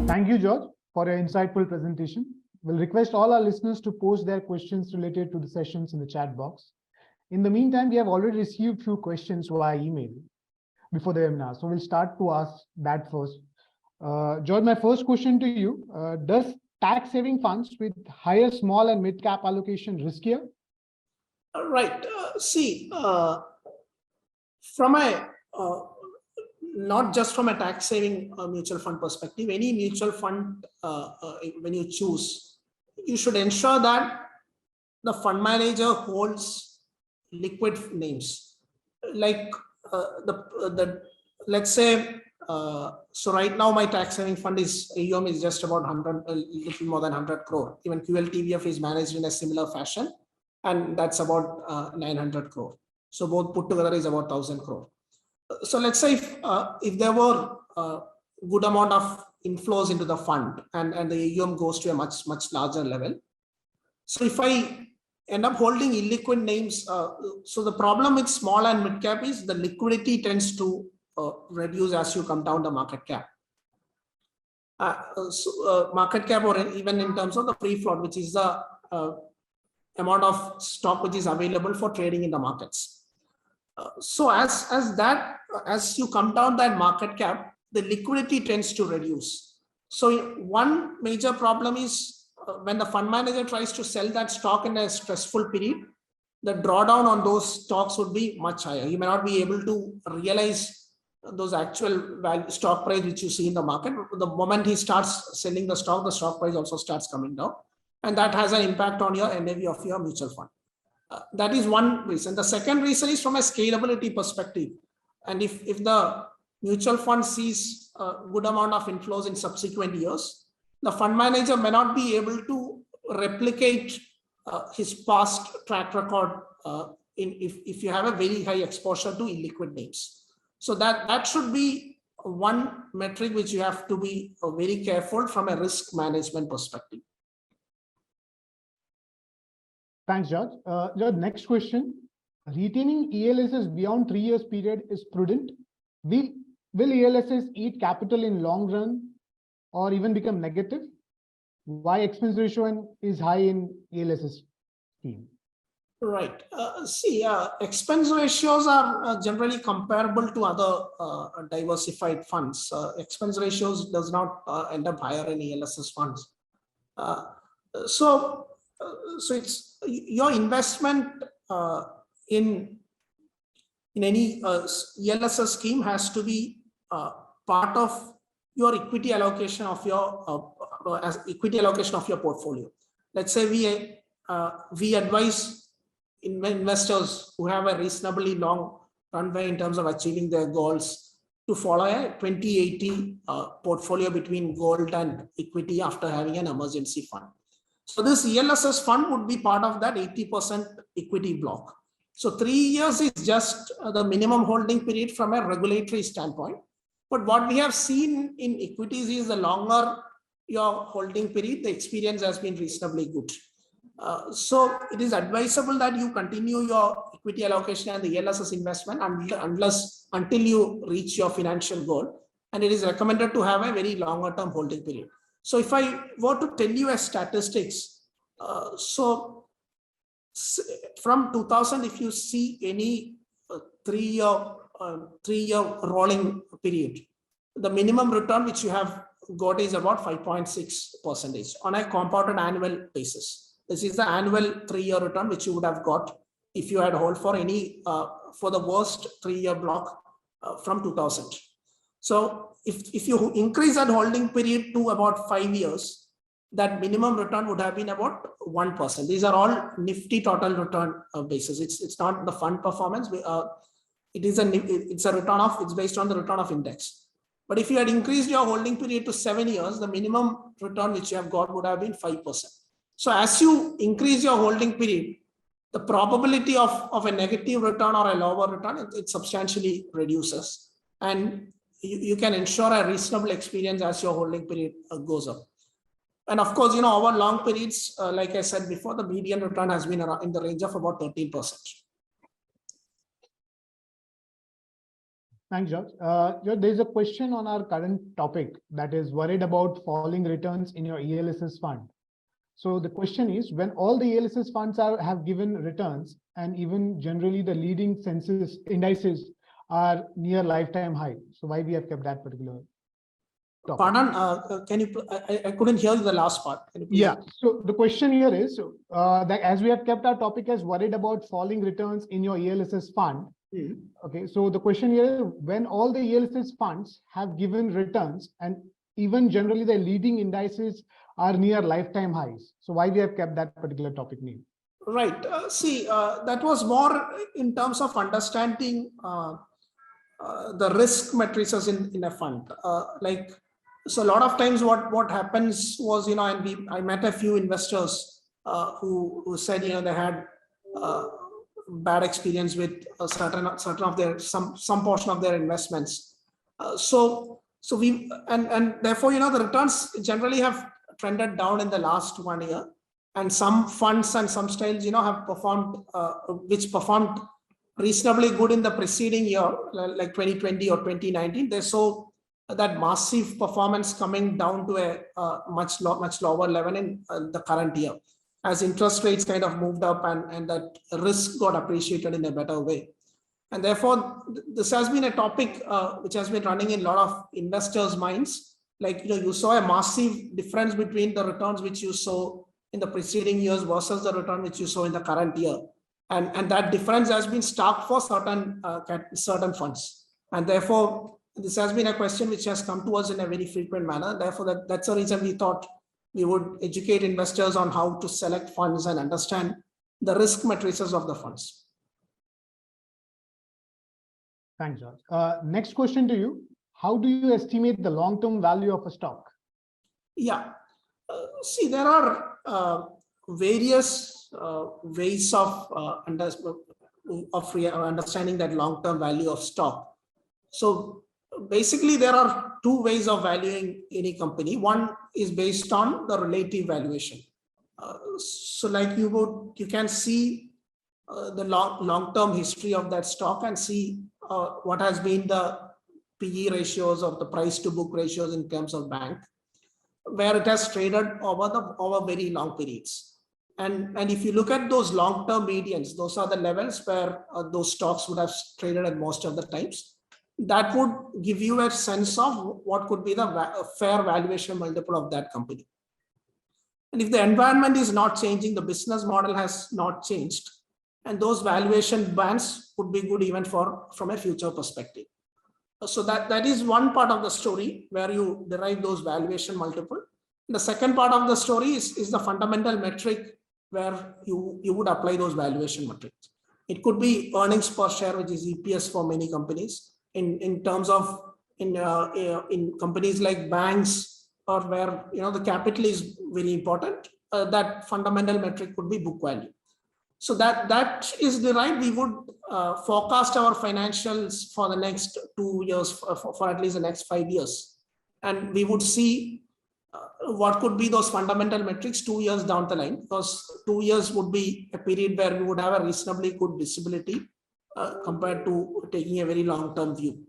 Thank you, George, for your insightful presentation. We'll request all our listeners to post their questions related to the sessions in the chat box. In the meantime, we have already received a few questions via email before the webinar. So we'll start to ask that first. George, my first question to you, does tax saving funds with higher small and mid cap allocation riskier? Right. See, from a not just from a tax saving mutual fund perspective, any mutual fund, when you choose, you should ensure that the fund manager holds liquid names. Like let's say, so right now my tax saving fund AUM is just about 100, a little more than 100 crore. Even QLTVF is managed in a similar fashion, and that's about 900 crore. So both put together is about 1,000 crore. So let's say if there were a good amount of inflows into the fund and the AUM goes to a much larger level. So if I end up holding illiquid names, so the problem with small and mid cap is the liquidity tends to reduce as you come down the market cap. Market cap, or even in terms of the free float, which is the amount of stock which is available for trading in the markets. So as you come down that market cap, the liquidity tends to reduce. So one major problem is when the fund manager tries to sell that stock in a stressful period, the drawdown on those stocks would be much higher. You may not be able to realize those actual value, stock price which you see in the market. The moment he starts selling the stock price also starts coming down, and that has an impact on your NAV of your mutual fund. That is one reason. The second reason is from a scalability perspective. And if the mutual fund sees a good amount of inflows in subsequent years, the fund manager may not be able to replicate his past track record if you have a very high exposure to illiquid names. So that should be one metric which you have to be very careful from a risk management perspective. Thanks, George. George, next question. Retaining ELSS beyond 3 years period is prudent. Will ELSS eat capital in long run or even become negative? Why expense ratio is high in ELSS scheme? Right. Expense ratios are generally comparable to other diversified funds. Expense ratios does not end up higher in ELSS funds. So it's your investment in any ELSS scheme has to be part of your equity allocation of your portfolio. Let's say we advise investors who have a reasonably long runway in terms of achieving their goals to follow a 20/80 portfolio between gold and equity after having an emergency fund. So this ELSS fund would be part of that 80% equity block. So 3 years is just the minimum holding period from a regulatory standpoint. But what we have seen in equities is the longer your holding period, the experience has been reasonably good. So it is advisable that you continue your equity allocation and the ELSS investment until you reach your financial goal. And it is recommended to have a very longer term holding period. So if I were to tell you a statistics, so from 2000, if you see any 3-year rolling period, the minimum return which you have got is about 5.6% on a compounded annual basis. This is the annual 3-year return which you would have got if you had hold for any for the worst 3-year block from 2000. So if you increase that holding period to about 5 years, that minimum return would have been about 1%. These are all Nifty total return basis. It's not the fund performance. It's a return of, it's based on the return of index. But if you had increased your holding period to 7 years, the minimum return which you have got would have been 5%. So as you increase your holding period, the probability of a negative return or a lower return, it substantially reduces. And you can ensure a reasonable experience as your holding period goes up. And of course, over long periods, like I said before, the median return has been around in the range of about 13%. Thanks, George. George, there's a question on our current topic that is worried about falling returns in your ELSS fund. So the question is, when all the ELSS funds have given returns and even generally the leading census indices are near lifetime high, so why we have kept that particular topic? Pardon, can you? I couldn't hear the last part. Can you please? Yeah. So the question here is that as we have kept our topic as worried about falling returns in your ELSS fund. Okay. So the question here is, when all the ELSS funds have given returns and even generally the leading indices are near lifetime highs, so why we have kept that particular topic name? Right. That was more in terms of understanding the risk matrices in a fund. So a lot of times what happens was, I met a few investors who said, they had bad experience with certain of their some portion of their investments. So we and therefore, the returns generally have trended down in the last 1 year, and some funds and some styles, have performed which performed reasonably good in the preceding year, like 2020 or 2019. They saw that massive performance coming down to a much lower level in the current year, as interest rates kind of moved up and that risk got appreciated in a better way. And therefore, this has been a topic which has been running in a lot of investors' minds. Like, you saw a massive difference between the returns which you saw in the preceding years versus the return which you saw in the current year. And that difference has been stark for certain funds. And therefore, this has been a question which has come to us in a very frequent manner. Therefore, that's the reason we thought we would educate investors on how to select funds and understand the risk matrices of the funds. Thanks, George. Next question to you. How do you estimate the long-term value of a stock? Yeah. See, there are various ways of understanding that long-term value of stock. So basically, there are two ways of valuing any company. One is based on the relative valuation. So like you can see the long-term history of that stock and see what has been the PE ratios or the price to book ratios in terms of bank, where it has traded over very long periods. And if you look at those long-term medians, those are the levels where those stocks would have traded at most of the times. That would give you a sense of what could be the fair valuation multiple of that company. And if the environment is not changing, the business model has not changed, and those valuation bands would be good even from a future perspective. So that is one part of the story where you derive those valuation multiple. The second part of the story is the fundamental metric where you would apply those valuation metrics. It could be earnings per share, which is EPS for many companies. In terms of in companies like banks, or where the capital is very important, that fundamental metric could be book value. So that is derived. We would forecast our financials for the next 2 years, for at least the next 5 years, and we would see what could be those fundamental metrics 2 years down the line, because 2 years would be a period where we would have a reasonably good visibility compared to taking a very long-term view.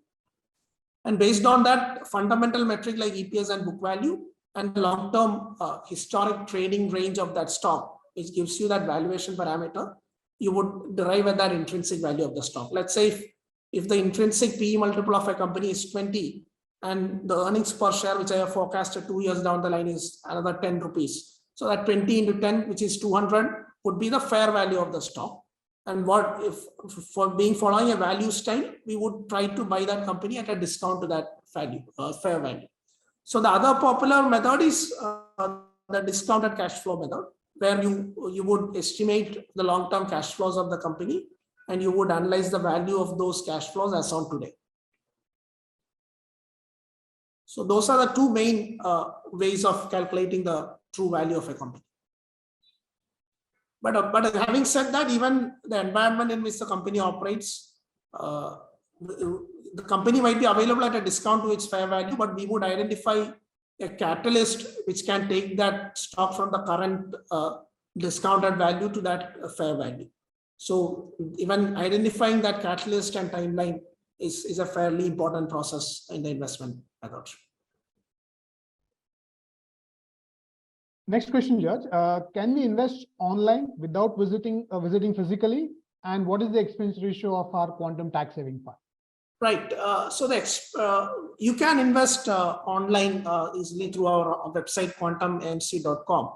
And based on that fundamental metric like EPS and book value and the long-term historic trading range of that stock, which gives you that valuation parameter, you would derive at that intrinsic value of the stock. Let's say if the intrinsic PE multiple of a company is 20 and the earnings per share, which I have forecasted 2 years down the line, is another 10 rupees. So that 20 into 10, which is 200, would be the fair value of the stock. And what if following a value style, we would try to buy that company at a discount to that value, fair value. So the other popular method is the discounted cash flow method, where you would estimate the long-term cash flows of the company and you would analyze the value of those cash flows as on today. So those are the two main ways of calculating the true value of a company. But having said that, even the environment in which the company operates, the company might be available at a discount to its fair value, but we would identify a catalyst which can take that stock from the current discounted value to that fair value. So even identifying that catalyst and timeline is a fairly important process in the investment method. Next question, George. Can we invest online without visiting physically? And what is the expense ratio of our quantum tax saving fund? Right. So you can invest online easily through our website quantumamc.com.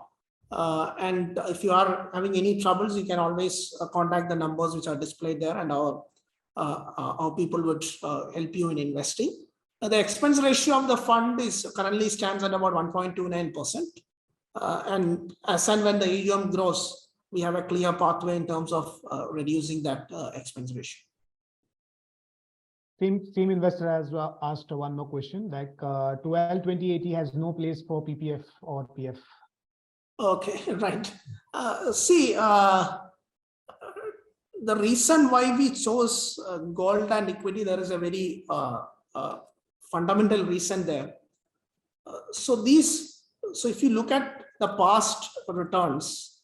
And if you are having any troubles, you can always contact the numbers which are displayed there, and our people would help you in investing. The expense ratio of the fund currently stands at about 1.29%. And as and when the AUM grows, we have a clear pathway in terms of reducing that expense ratio. Same investor has asked one more question, like 12-20-80 has no place for PPF or PF. Okay, right. The reason why we chose gold and equity, there is a very fundamental reason there. So if you look at the past returns,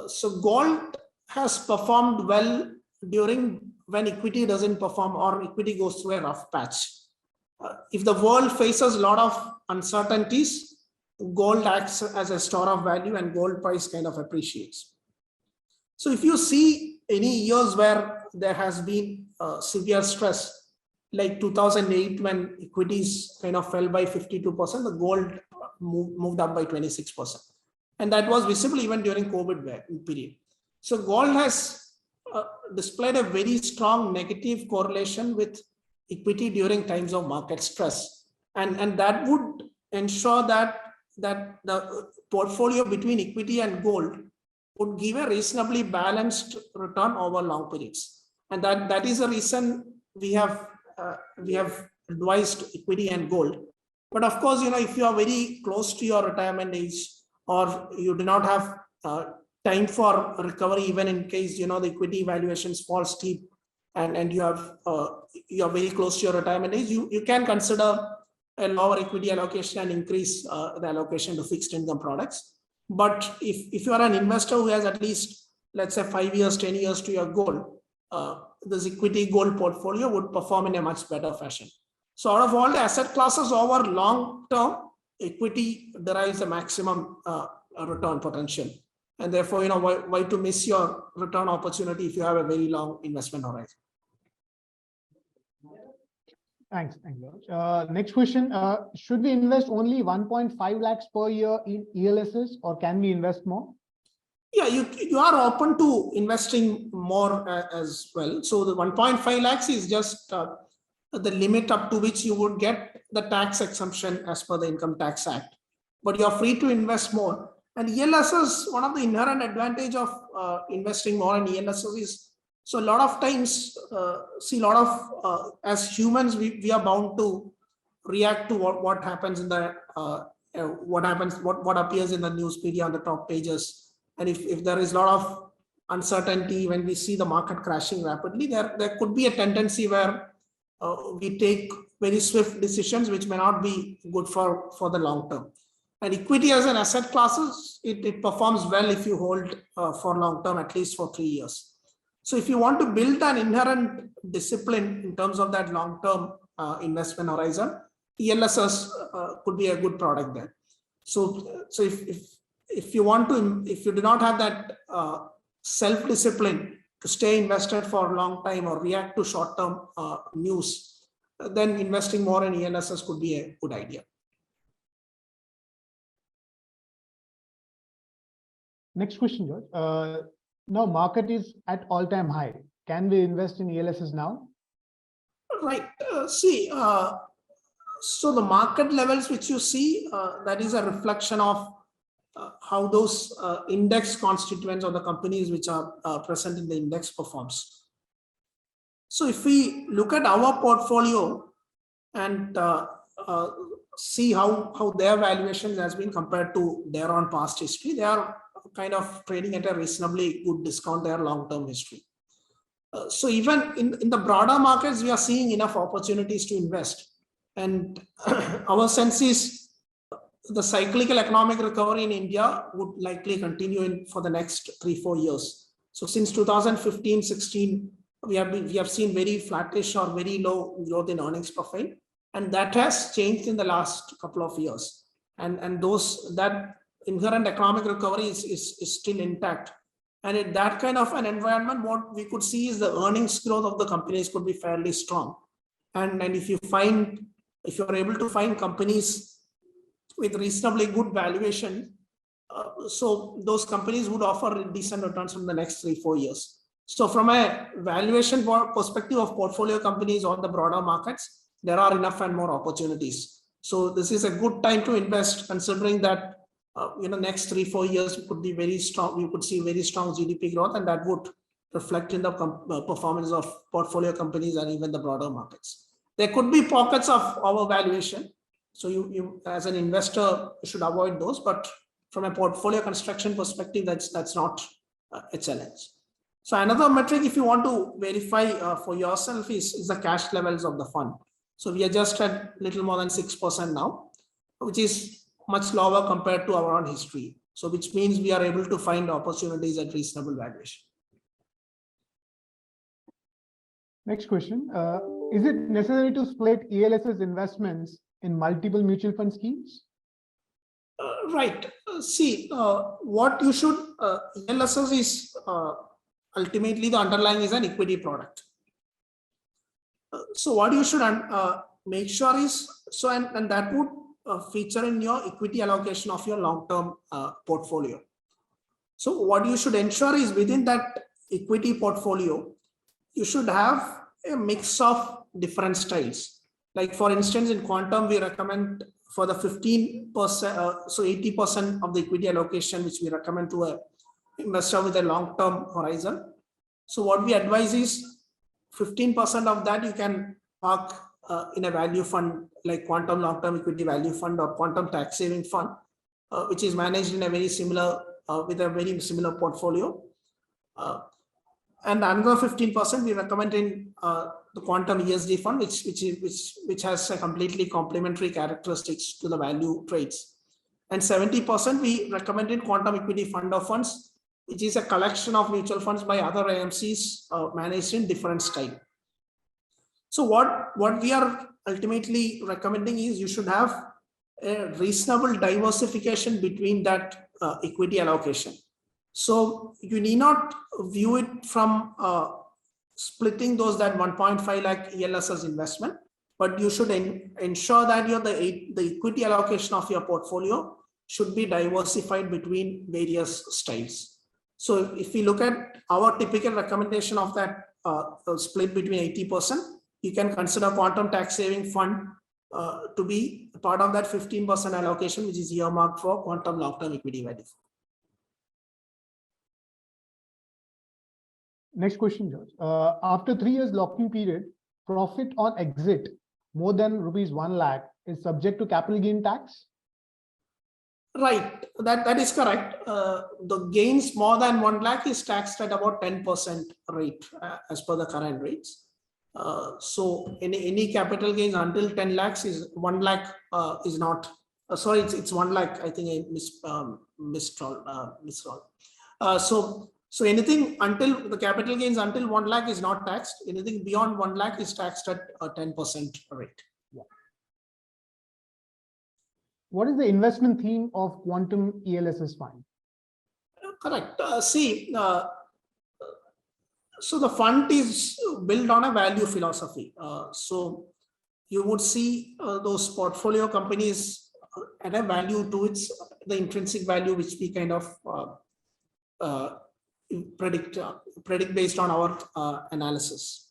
so gold has performed well during when equity doesn't perform or equity goes through a rough patch. If the world faces a lot of uncertainties, gold acts as a store of value and gold price kind of appreciates. So if you see any years where there has been severe stress, like 2008 when equities kind of fell by 52%, the gold moved up by 26%. And that was visible even during COVID period. So gold has displayed a very strong negative correlation with equity during times of market stress. And that would ensure that the portfolio between equity and gold would give a reasonably balanced return over long periods. And that is the reason we have advised equity and gold. But of course, if you are very close to your retirement age, or you do not have time for recovery, even in case the equity valuations fall steep, and you are very close to your retirement age, you can consider a lower equity allocation and increase the allocation to fixed income products. But if you are an investor who has at least, let's say, 5 years, 10 years to your goal, this equity gold portfolio would perform in a much better fashion. So out of all the asset classes over long term, equity derives a maximum return potential. And therefore, why to miss your return opportunity if you have a very long investment horizon? Thanks, George. Next question, should we invest only 1.5 lakhs per year in ELSS, or can we invest more? Yeah, you are open to investing more as well. So the 1.5 lakhs is just the limit up to which you would get the tax exemption as per the Income Tax Act. But you're free to invest more. And ELSS, one of the inherent advantage of investing more in ELSS is, so a lot of times, as humans, we are bound to react to what happens in the what appears in the news media on the top pages. And if there is a lot of uncertainty when we see the market crashing rapidly, there could be a tendency where we take very swift decisions which may not be good for the long term. And equity as an asset classes, it performs well if you hold for long term, at least for 3 years. So if you want to build an inherent discipline in terms of that long term investment horizon, ELSS could be a good product there. So if you do not have that self discipline to stay invested for a long time or react to short term news, then investing more in ELSS could be a good idea. Next question, George. Now market is at all-time high. Can we invest in ELSS now? Right. So the market levels which you see, that is a reflection of how those index constituents or the companies which are present in the index performs. So if we look at our portfolio and see how their valuations has been compared to their own past history, they are kind of trading at a reasonably good discount their long-term history. So even in the broader markets, we are seeing enough opportunities to invest. And our sense is the cyclical economic recovery in India would likely continue for the next 3-4 years. So since 2015-16, we have seen very flattish or very low growth in earnings profile, and that has changed in the last couple of years. And that inherent economic recovery is still intact. And in that kind of an environment, what we could see is the earnings growth of the companies could be fairly strong. And if you are able to find companies with reasonably good valuation, so those companies would offer decent returns from the next 3-4 years. So from a valuation perspective of portfolio companies on the broader markets, there are enough and more opportunities. So this is a good time to invest, considering that next 3-4 years could be very strong. We could see very strong GDP growth, and that would reflect in the performance of portfolio companies and even the broader markets. There could be pockets of overvaluation, so you as an investor should avoid those. But from a portfolio construction perspective, that's not a challenge. So another metric, if you want to verify for yourself, is the cash levels of the fund. So we are just at little more than 6% now, which is much lower compared to our own history. So which means we are able to find opportunities at reasonable valuation. Next question. Is it necessary to split ELSS investments in multiple mutual fund schemes? Right. What you should, ELSS is ultimately the underlying is an equity product. So what you should make sure is, and that would feature in your equity allocation of your long-term portfolio. So what you should ensure is within that equity portfolio, you should have a mix of different styles. Like for instance, in quantum, we recommend for the 15%, so 80% of the equity allocation, which we recommend to a investor with a long-term horizon. So what we advise is 15% of that you can park in a value fund like quantum long-term equity value fund or quantum tax saving fund, which is managed in a very similar with a very similar portfolio. And another 15% we recommend in the quantum ESG fund, which has a completely complementary characteristics to the value trades. And 70% we recommend in quantum equity fund of funds, which is a collection of mutual funds by other AMCs managed in different style. So what we are ultimately recommending is you should have a reasonable diversification between that equity allocation. So you need not view it from splitting those that 1.5 lakh ELSS investment, but you should ensure that the equity allocation of your portfolio should be diversified between various styles. So if we look at our typical recommendation of that split between 80%, you can consider quantum tax saving fund to be part of that 15% allocation, which is earmarked for quantum long-term equity value. Next question, George. After 3 years locking period, profit on exit more than rupees 1 lakh is subject to capital gain tax? Right, that is correct. The gains more than 1 lakh is taxed at about 10% rate as per the current rates. So any capital gains until 10 lakhs is 1 lakh is not Sorry, it's 1 lakh. I think I misroll. So anything until the capital gains until 1 lakh is not taxed. Anything beyond 1 lakh is taxed at a 10% rate. What is the investment theme of Quantum ELSS fund? Correct. So the fund is built on a value philosophy. So you would see those portfolio companies at a value to the intrinsic value, which we kind of predict based on our analysis.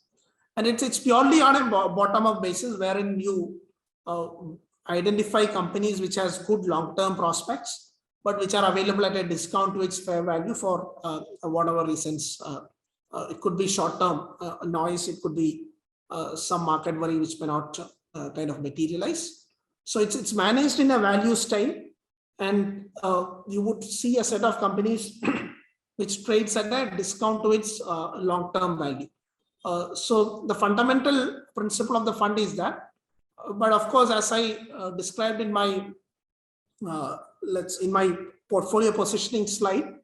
And it's purely on a bottom-up basis, wherein you identify companies which has good long-term prospects, but which are available at a discount to its fair value for whatever reasons. It could be short-term noise, it could be some market worry which may not kind of materialize. So it's managed in a value style, and you would see a set of companies which trades at a discount to its long-term value. So the fundamental principle of the fund is that, but of course, as I described in my portfolio positioning slide,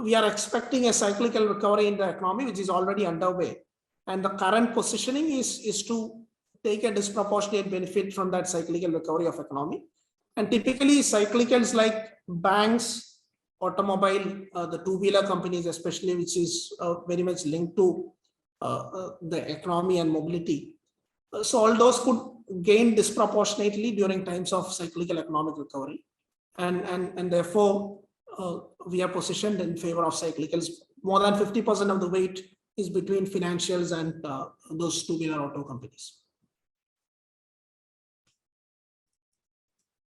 we are expecting a cyclical recovery in the economy, which is already underway. And the current positioning is to take a disproportionate benefit from that cyclical recovery of economy. And typically cyclicals like banks, automobile, the two-wheeler companies, especially, which is very much linked to the economy and mobility. So all those could gain disproportionately during times of cyclical economic recovery. And therefore, we are positioned in favor of cyclicals. More than 50% of the weight is between financials and those two-wheeler auto companies.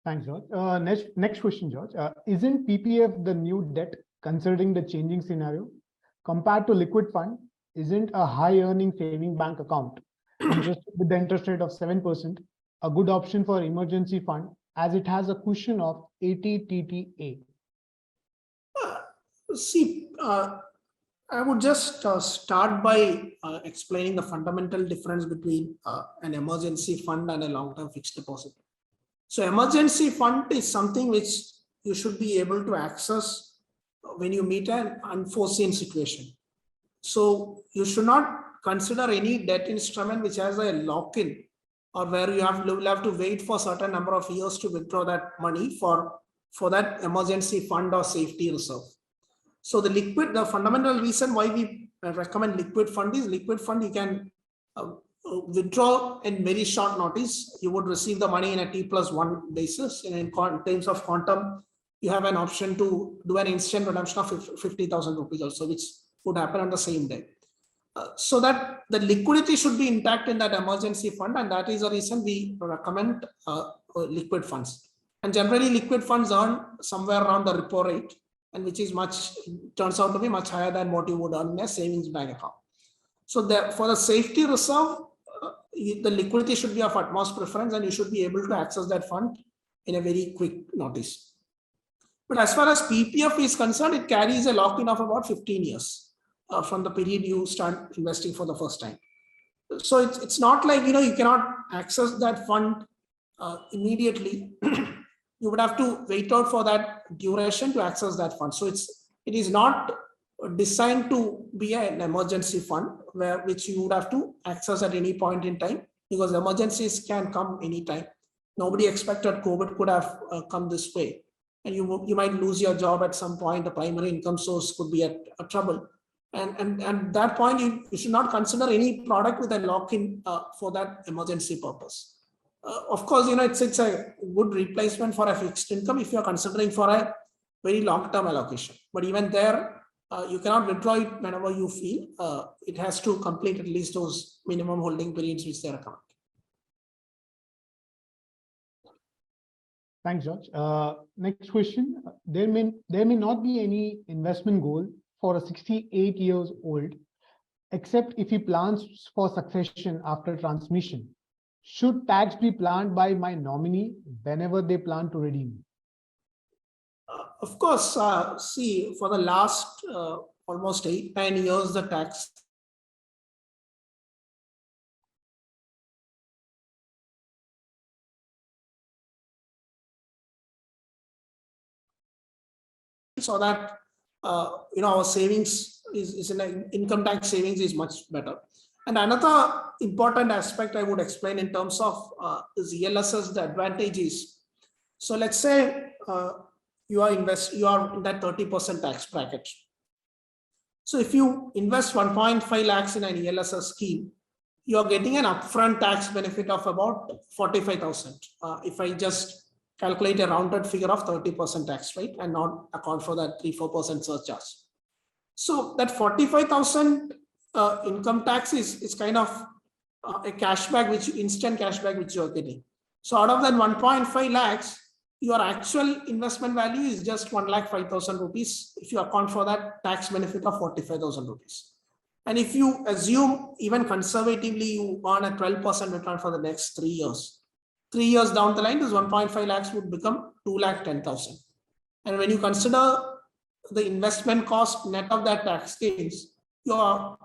Thanks, George. Next question, George. Isn't PPF the new debt considering the changing scenario? Compared to liquid fund, isn't a high earning saving bank account just with the interest rate of 7% a good option for emergency fund, as it has a cushion of 80 TTA? See, I would just start by explaining the fundamental difference between an emergency fund and a long-term fixed deposit. So emergency fund is something which you should be able to access when you meet an unforeseen situation. So you should not consider any debt instrument which has a lock-in, or where you will have to wait for a certain number of years to withdraw that money for that emergency fund or safety reserve. So the fundamental reason why we recommend liquid fund is liquid fund you can withdraw in very short notice. You would receive the money in a T+1 basis. And in terms of quantum, you have an option to do an instant redemption of 50,000 rupees also, which would happen on the same day. So that the liquidity should be intact in that emergency fund, and that is the reason we recommend liquid funds. And generally, liquid funds earn somewhere around the repo rate, and which is turns out to be much higher than what you would earn in a savings bank account. So for the safety reserve, the liquidity should be of utmost preference, and you should be able to access that fund in a very quick notice. But as far as PPF is concerned, it carries a lock-in of about 15 years from the period you start investing for the first time. So it's not like, you cannot access that fund immediately. You would have to wait out for that duration to access that fund. So it is not designed to be an emergency fund which you would have to access at any point in time, because emergencies can come anytime. Nobody expected COVID could have come this way, and you might lose your job at some point. The primary income source could be at trouble, and that point you should not consider any product with a lock-in for that emergency purpose. Of course, it's a good replacement for a fixed income if you are considering for a very long-term allocation. But even there, you cannot withdraw it whenever you feel. It has to complete at least those minimum holding periods which they account. Thanks, George. Next question. There may not be any investment goal for a 68 years old, except if he plans for succession after transmission. Should tax be planned by my nominee whenever they plan to redeem? Of course, see, for the last almost 8-9 years, the tax so that our savings is in an income tax savings is much better. And another important aspect I would explain in terms of this ELSS, the advantage is, so let's say you are in that 30% tax bracket. So if you invest 1.5 lakhs in an ELSS scheme, you are getting an upfront tax benefit of about 45,000. If I just calculate a rounded figure of 30% tax rate and not account for that 3-4% surcharge. So that 45,000 income tax is kind of a cashback, instant cashback which you are getting. So out of that 1.5 lakhs, your actual investment value is just 1,05,000 rupees if you account for that tax benefit of 45,000 rupees. And if you assume even conservatively you earn a 12% return for the next 3 years, 3 years down the line, this 1.5 lakhs would become 2,10,000. And when you consider the investment cost net of that tax gains, your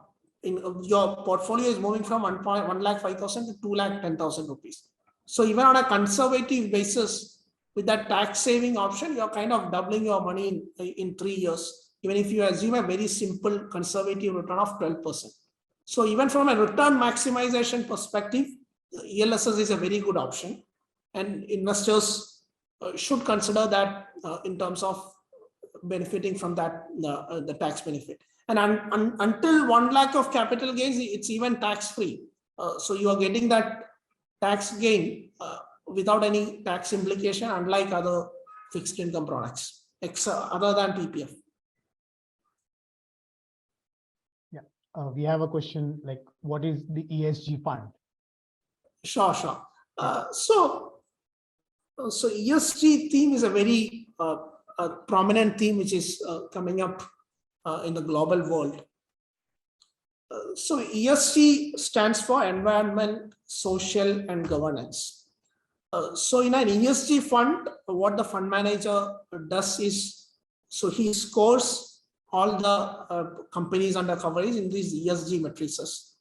portfolio is moving from 1,05,000 to 2,10,000 rupees. So even on a conservative basis, with that tax saving option, you're kind of doubling your money in 3 years, even if you assume a very simple conservative return of 12%. So even from a return maximization perspective, ELSS is a very good option, and investors should consider that in terms of benefiting from that the tax benefit. And until 1 lakh of capital gains, it's even tax free. So you are getting that tax gain without any tax implication, unlike other fixed income products, other than PPF. Yeah, we have a question like, what is the ESG fund? Sure. So ESG theme is a very prominent theme which is coming up in the global world. So ESG stands for environment, social, and governance. So in an ESG fund, what the fund manager does is, so he scores all the companies under coverage in these ESG matrices.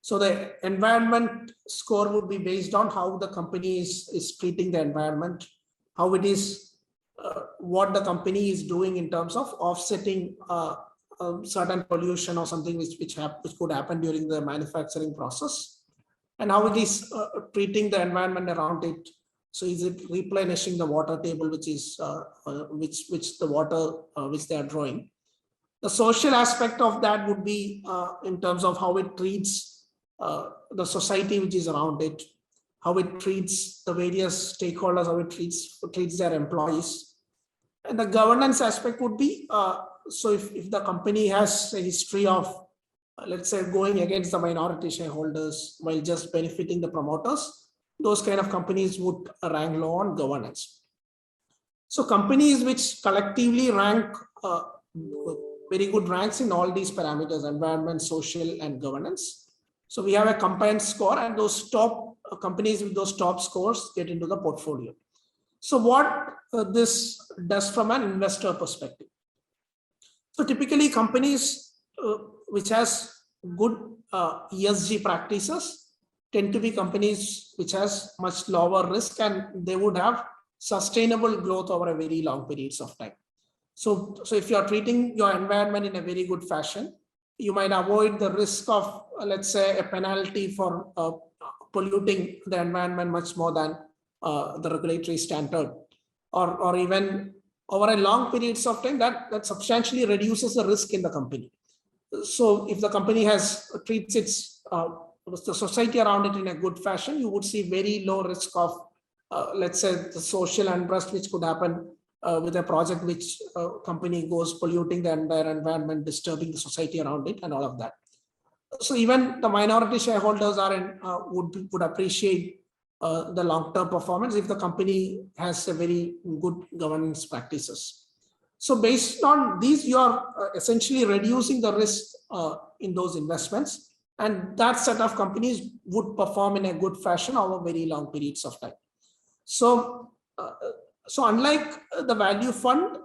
So the environment score would be based on how the company is treating the environment, how it is, what the company is doing in terms of offsetting certain pollution or something which could happen during the manufacturing process, and how it is treating the environment around it. So is it replenishing the water table, which is which the water which they are drawing. The social aspect of that would be in terms of how it treats the society which is around it, how it treats the various stakeholders, how it treats their employees. And the governance aspect would be, so if the company has a history of, let's say, going against the minority shareholders while just benefiting the promoters, those kind of companies would rank low on governance. So companies which collectively rank very good ranks in all these parameters, environment, social, and governance. So we have a combined score, and those top companies with those top scores get into the portfolio. So what this does from an investor perspective. So typically companies which has good ESG practices tend to be companies which has much lower risk, and they would have sustainable growth over a very long periods of time. So if you are treating your environment in a very good fashion, you might avoid the risk of, let's say, a penalty for polluting the environment much more than the regulatory standard, or even over a long periods of time, that substantially reduces the risk in the company. So if the company treats its the society around it in a good fashion, you would see very low risk of, let's say, the social unrest which could happen with a project which company goes polluting the entire environment, disturbing the society around it, and all of that. So even the minority shareholders would appreciate the long-term performance if the company has a very good governance practices. So based on these, you are essentially reducing the risk in those investments, and that set of companies would perform in a good fashion over very long periods of time. So unlike the value fund,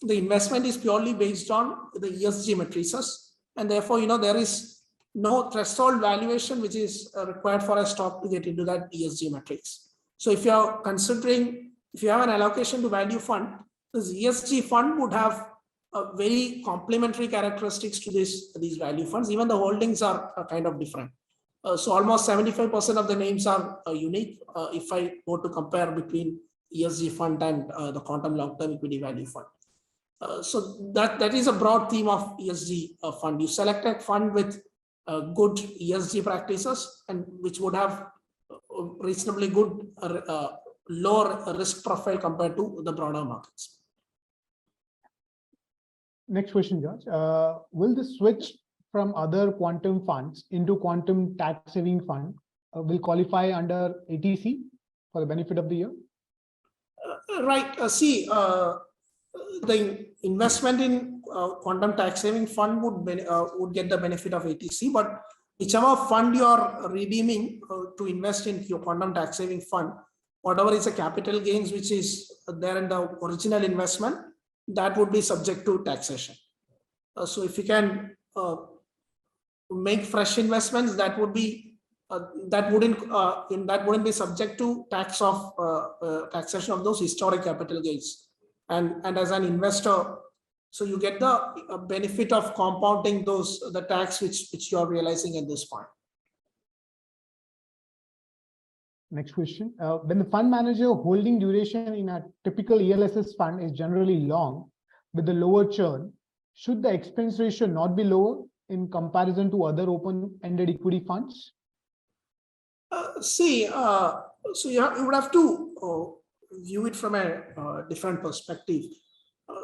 the investment is purely based on the ESG matrices, and therefore, there is no threshold valuation which is required for a stock to get into that ESG matrix. So if you are considering, if you have an allocation to value fund, this ESG fund would have very complementary characteristics to these value funds. Even the holdings are kind of different. So almost 75% of the names are unique. If I go to compare between ESG fund and the quantum long-term equity value fund. So that is a broad theme of ESG fund. You select a fund with good ESG practices and which would have reasonably good lower risk profile compared to the broader markets. Next question, George. Will the switch from other quantum funds into quantum tax saving fund will qualify under ATC for the benefit of the year? Right. The investment in quantum tax saving fund would get the benefit of ATC, but whichever fund you are redeeming to invest in your quantum tax saving fund, whatever is the capital gains which is there in the original investment, that would be subject to taxation. So if you can make fresh investments, that would be that wouldn't be subject to taxation of those historic capital gains. And as an investor, so you get the benefit of compounding the tax which you are realizing at this point. Next question. When the fund manager holding duration in a typical ELSS fund is generally long with the lower churn, should the expense ratio not be lower in comparison to other open-ended equity funds? So you would have to view it from a different perspective.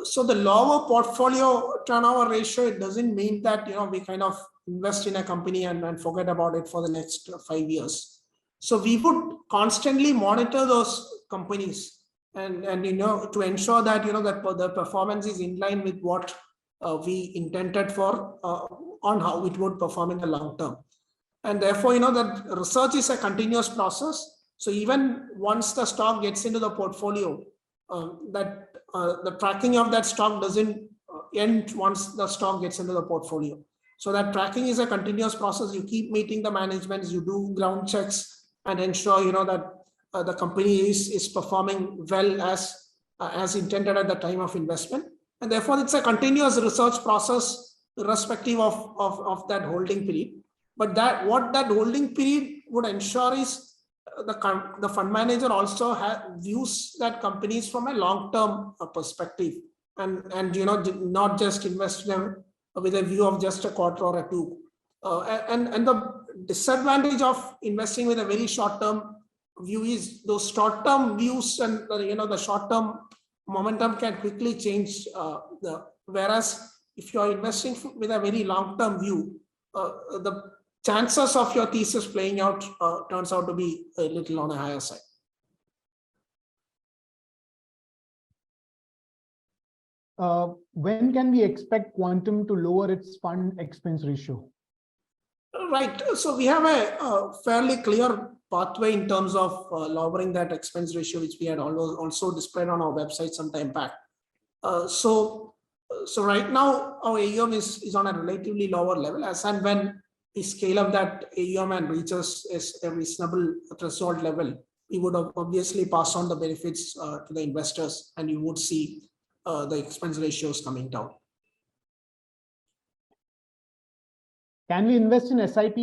So the lower portfolio turnover ratio, it doesn't mean that we kind of invest in a company and forget about it for the next 5 years. So we would constantly monitor those companies and to ensure that that the performance is in line with what we intended for on how it would perform in the long term. And therefore that research is a continuous process. So even once the stock gets into the portfolio, the tracking of that stock doesn't end once the stock gets into the portfolio. So that tracking is a continuous process. You keep meeting the managements, you do ground checks and ensure that the company is performing well as intended at the time of investment. And therefore it's a continuous research process irrespective of that holding period. But what that holding period would ensure is the fund manager also views that companies from a long-term perspective and not just invest them with a view of just a quarter or a two. And the disadvantage of investing with a very short-term view is those short-term views and the short-term momentum can quickly change. Whereas if you are investing with a very long-term view, the chances of your thesis playing out turns out to be a little on a higher side. When can we expect Quantum to lower its fund expense ratio? Right. So we have a fairly clear pathway in terms of lowering that expense ratio, which we had also displayed on our website some time back. So right now our AUM is on a relatively lower level. As and when we scale up that AUM and reaches a reasonable threshold level, we would obviously pass on the benefits to the investors, and you would see the expense ratios coming down. Can we invest in SIP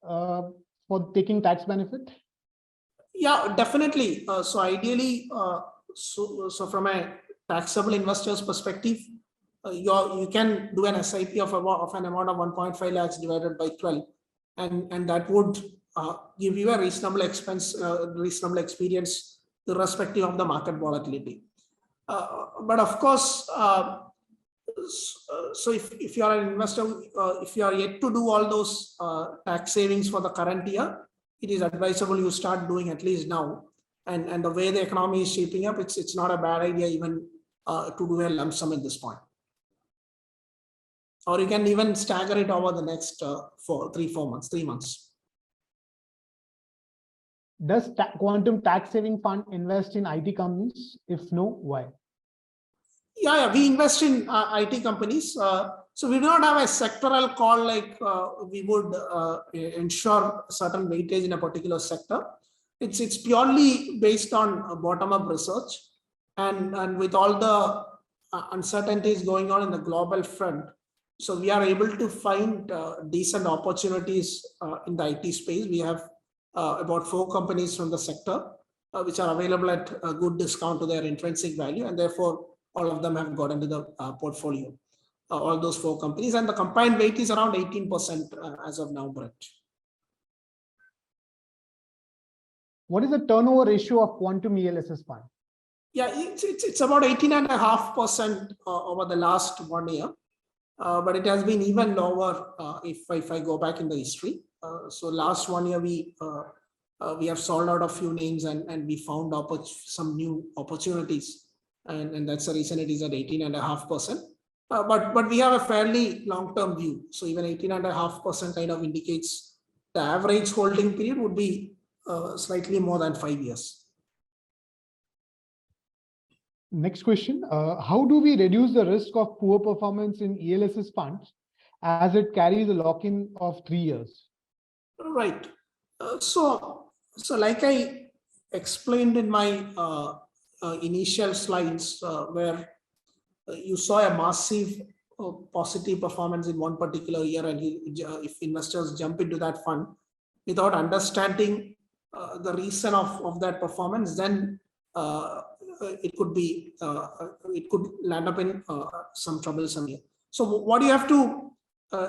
for taking tax benefit? Yeah, definitely. So ideally, so from a taxable investor's perspective, you can do an SIP of an amount of 1.5 lakhs divided by 12, and that would give you a reasonable experience irrespective of the market volatility. But of course, so if you are an investor, if you are yet to do all those tax savings for the current year, it is advisable you start doing at least now. And the way the economy is shaping up, it's not a bad idea even to do a lump sum at this point. Or you can even stagger it over the next 3 months. Does Quantum Tax Saving Fund invest in IT companies? If no, why? Yeah, we invest in IT companies. So we do not have a sectoral call like we would ensure certain weightage in a particular sector. It's purely based on bottom-up research, and with all the uncertainties going on in the global front, so we are able to find decent opportunities in the IT space. We have about 4 companies from the sector which are available at a good discount to their intrinsic value, and therefore all of them have got into the portfolio. All those 4 companies, and the combined weight is around 18% as of now, Brett. What is the turnover ratio of Quantum ELSS fund? Yeah, it's about 18.5% over the last 1 year, but it has been even lower if I go back in the history. So last 1 year we have sold out a few names and we found some new opportunities, and that's the reason it is at 18.5%. But we have a fairly long-term view. So even 18.5% kind of indicates the average holding period would be slightly more than 5 years. Next question. How do we reduce the risk of poor performance in ELSS funds as it carries a lock-in of 3 years? Right. So like I explained in my initial slides, where you saw a massive positive performance in one particular year, and if investors jump into that fund without understanding the reason of that performance, then it could land up in some troublesome year. So what you have to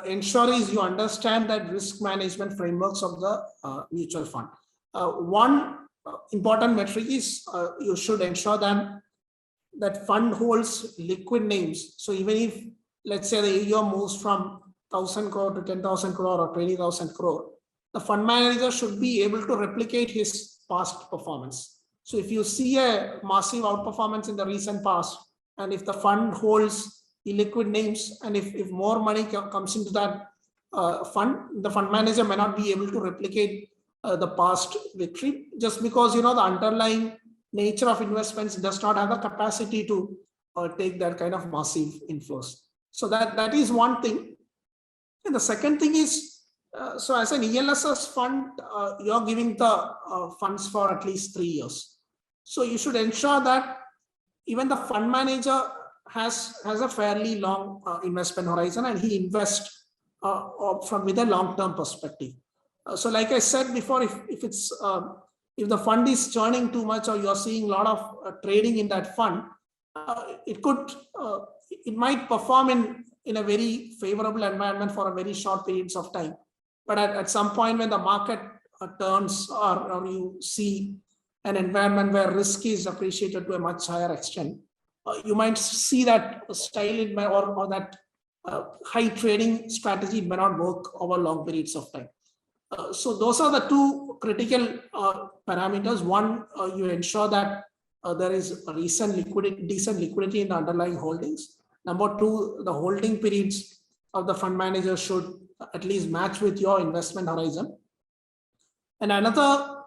ensure is you understand that risk management frameworks of the mutual fund. One important metric is you should ensure that fund holds liquid names. So even if, let's say, the AUM moves from 1,000 crore to 10,000 crore or 20,000 crore, the fund manager should be able to replicate his past performance. So if you see a massive outperformance in the recent past, and if the fund holds illiquid names, and if more money comes into that fund, the fund manager may not be able to replicate the past victory, just because the underlying nature of investments does not have the capacity to take that kind of massive inflows. So that is one thing. And the second thing is, so as an ELSS fund, you're giving the funds for at least 3 years. So you should ensure that even the fund manager has a fairly long investment horizon, and he invests with a long-term perspective. So like I said before, if the fund is churning too much, or you're seeing a lot of trading in that fund, it might perform in a very favorable environment for a very short periods of time. But at some point when the market turns, or you see an environment where risk is appreciated to a much higher extent, you might see that style or that high trading strategy may not work over long periods of time. So those are the 2 critical parameters. One, you ensure that there is a decent liquidity in the underlying holdings. Number 2, the holding periods of the fund manager should at least match with your investment horizon. And another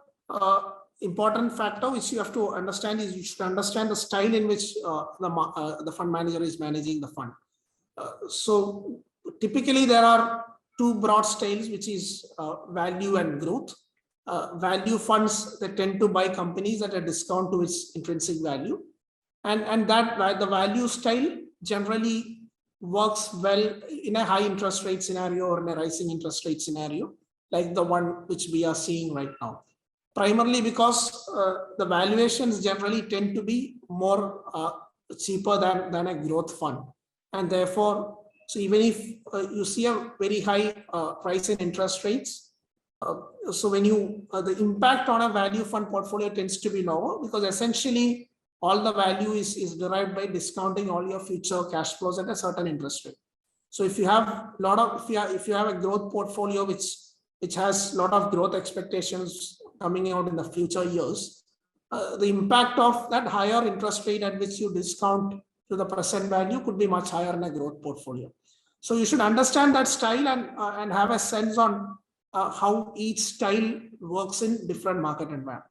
important factor which you have to understand is you should understand the style in which the fund manager is managing the fund. So typically there are 2 broad styles, which is value and growth. Value funds, they tend to buy companies at a discount to its intrinsic value, and that the value style generally works well in a high interest rate scenario or in a rising interest rate scenario, like the one which we are seeing right now. Primarily because the valuations generally tend to be more cheaper than a growth fund, and therefore, so even if you see a very high rise in interest rates, so when the impact on a value fund portfolio tends to be lower, because essentially all the value is derived by discounting all your future cash flows at a certain interest rate. So if you have if you have a growth portfolio which has a lot of growth expectations coming out in the future years, the impact of that higher interest rate at which you discount to the present value could be much higher in a growth portfolio. So you should understand that style and have a sense on how each style works in different market environments.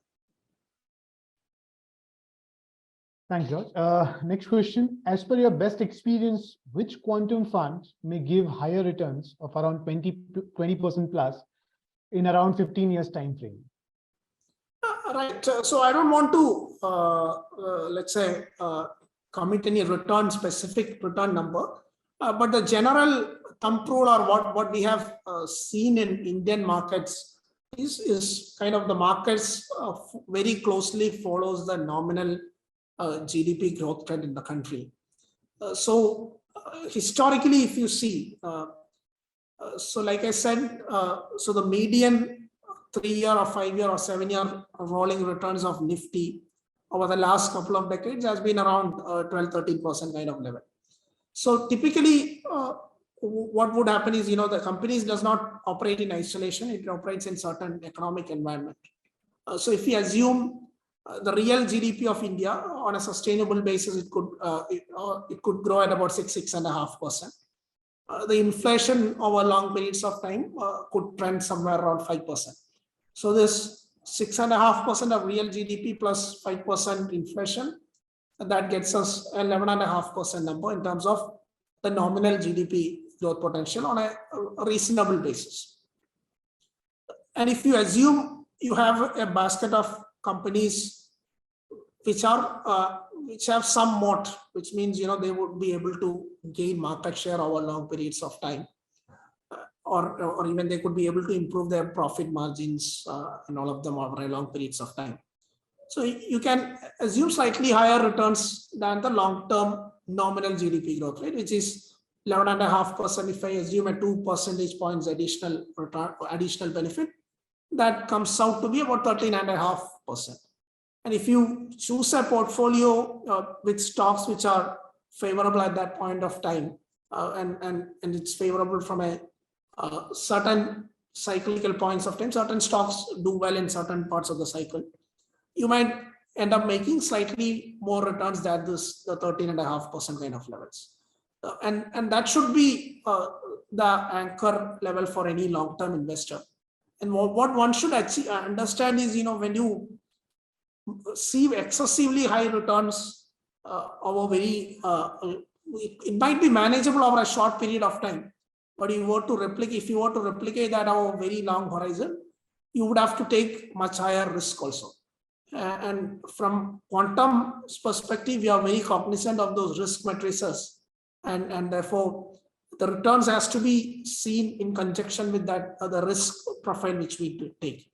Thanks, George. Next question. As per your best experience, which quantum funds may give higher returns of around 20% plus in around 15 years time frame? Right. So I don't want to, let's say, commit any specific return number. But the general thumb rule, or what we have seen in Indian markets is kind of the markets very closely follows the nominal GDP growth trend in the country. Historically, if you see, so like I said, so the median 3-year or 5-year or 7-year rolling returns of Nifty over the last couple of decades has been around 12-13% kind of level. So typically, what would happen is, the companies does not operate in isolation; it operates in certain economic environment. So if we assume the real GDP of India on a sustainable basis, it could grow at about 6.5%. The inflation over long periods of time could trend somewhere around 5%. So this 6.5% of real GDP plus 5% inflation, that gets us 11.5% number in terms of the nominal GDP growth potential on a reasonable basis. And if you assume you have a basket of companies which have some moat, which means they would be able to gain market share over long periods of time, or even they could be able to improve their profit margins and all of them over a long periods of time. So you can assume slightly higher returns than the long-term nominal GDP growth rate, which is 11.5%. If I assume a 2 percentage points additional return, additional benefit, that comes out to be about 13.5%. And if you choose a portfolio with stocks which are favorable at that point of time, and it's favorable from a certain cyclical points of time, certain stocks do well in certain parts of the cycle, you might end up making slightly more returns than the 13.5% kind of levels. And that should be the anchor level for any long-term investor. And what one should actually understand is, when you see excessively high returns over it might be manageable over a short period of time, but if you were to replicate that over a very long horizon, you would have to take much higher risk also. And from Quantum's perspective, we are very cognizant of those risk matrices, and therefore the returns has to be seen in conjunction with that the risk profile which we take.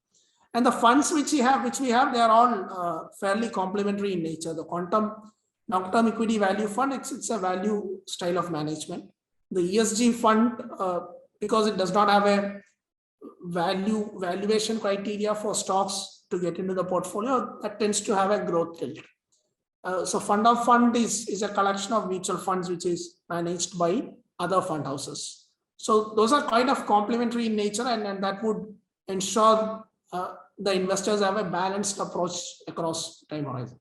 And the funds which we have, they are all fairly complementary in nature. The Quantum long-term equity value fund, it's a value style of management. The ESG fund, because it does not have a valuation criteria for stocks to get into the portfolio, that tends to have a growth tilt. So fund of fund is a collection of mutual funds which is managed by other fund houses. So those are kind of complementary in nature, and that would ensure the investors have a balanced approach across time horizon.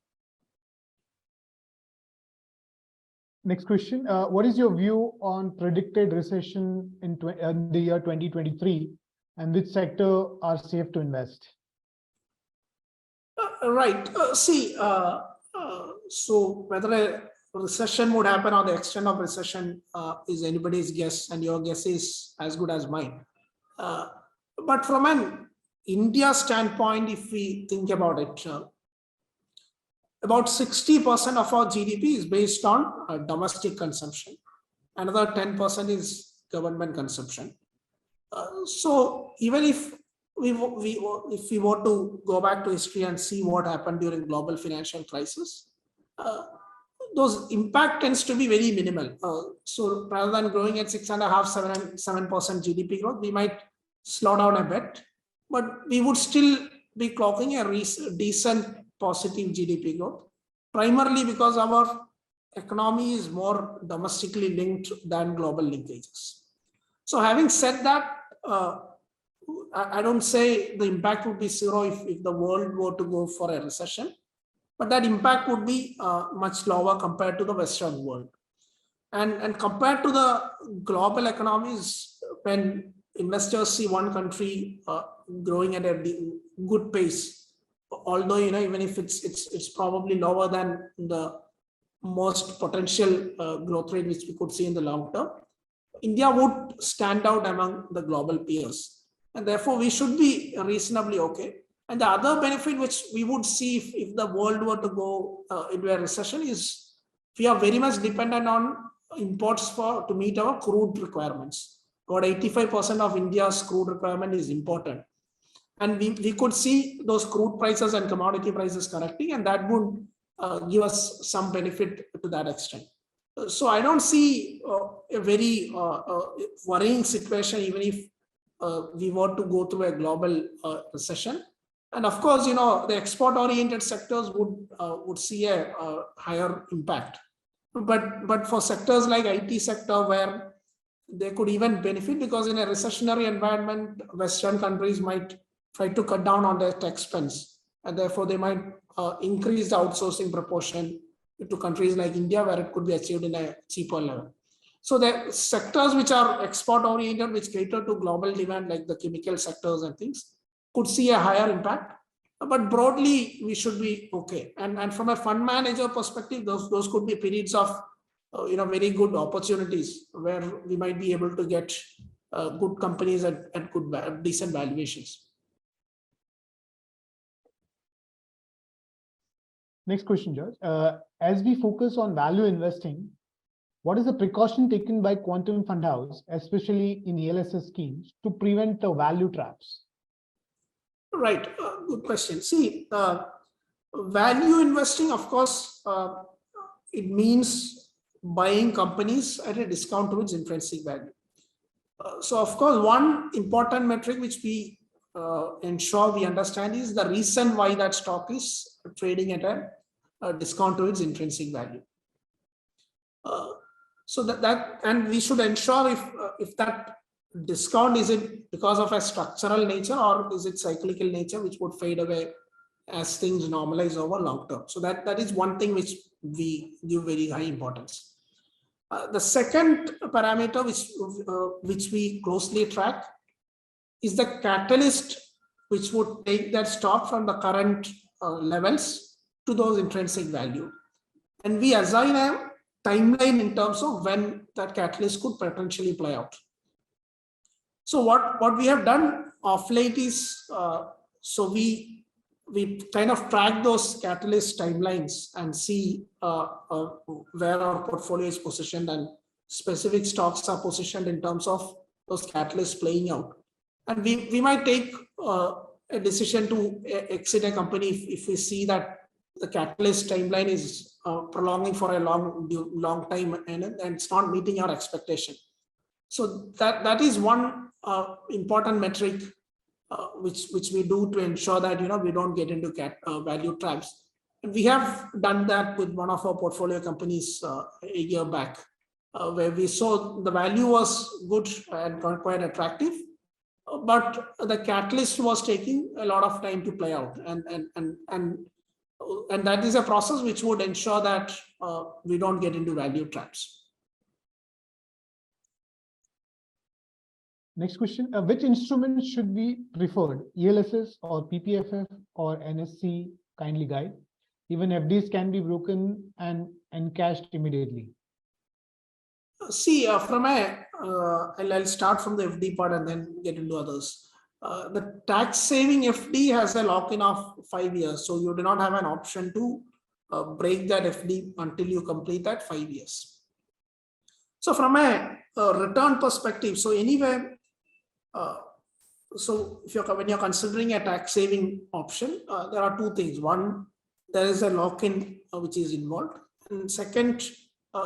Next question. What is your view on predicted recession in the year 2023, and which sector are safe to invest? Right. So whether a recession would happen or the extent of recession is anybody's guess, and your guess is as good as mine. But from an India standpoint, if we think about it, about 60% of our GDP is based on domestic consumption. Another 10% is government consumption. So even if we were to go back to history and see what happened during global financial crisis, those impact tends to be very minimal. So rather than growing at 6.5-7% GDP growth, we might slow down a bit, but we would still be clocking a decent positive GDP growth, primarily because our economy is more domestically linked than global linkages. So having said that, I don't say the impact would be zero if the world were to go for a recession, but that impact would be much lower compared to the Western world. And compared to the global economies, when investors see one country growing at a good pace, although even if it's probably lower than the most potential growth rate which we could see in the long term, India would stand out among the global peers, and therefore we should be reasonably okay. And the other benefit which we would see if the world were to go into a recession is we are very much dependent on imports to meet our crude requirements. About 85% of India's crude requirement is imported. And we could see those crude prices and commodity prices correcting, and that would give us some benefit to that extent. So I don't see a very worrying situation, even if we were to go through a global recession. And of course, the export-oriented sectors would see a higher impact. But for sectors like IT sector, where they could even benefit, because in a recessionary environment, Western countries might try to cut down on their tech spends, and therefore they might increase the outsourcing proportion to countries like India, where it could be achieved in a cheaper level. So the sectors which are export oriented, which cater to global demand, like the chemical sectors and things, could see a higher impact. But broadly, we should be okay. And from a fund manager perspective, those could be periods of very good opportunities where we might be able to get good companies at good, decent valuations. Next question, George. As we focus on value investing, what is the precaution taken by Quantum Fund House, especially in ELSS schemes, to prevent the value traps? Right, good question. See, value investing, of course, it means buying companies at a discount to its intrinsic value. So, of course, one important metric which we ensure we understand is the reason why that stock is trading at a discount to its intrinsic value. So that and we should ensure if that discount, is it because of a structural nature or is it cyclical nature, which would fade away as things normalize over long term. So that is one thing which we give very high importance. The second parameter which we closely track is the catalyst which would take that stock from the current levels to those intrinsic value. And we assign a timeline in terms of when that catalyst could potentially play out. So what we have done of late is, so we kind of track those catalyst timelines and see where our portfolio is positioned and specific stocks are positioned in terms of those catalysts playing out. And we might take a decision to exit a company if we see that the catalyst timeline is prolonging for a long time and it's not meeting our expectation. So that is one important metric which we do to ensure that we don't get into value traps. And we have done that with one of our portfolio companies a year back, where we saw the value was good and quite attractive, but the catalyst was taking a lot of time to play out, and that is a process which would ensure that we don't get into value traps. Next question, which instruments should be preferred, ELSS or PPFF or NSC? Kindly guide. Even FDs can be broken and encashed immediately. See, I'll start from the FD part and then get into others. The tax saving FD has a lock-in of 5 years, so you do not have an option to break that FD until you complete that 5 years. So from a return perspective, so anyway, so when you're considering a tax saving option, there are two things. One, there is a lock-in which is involved, and second,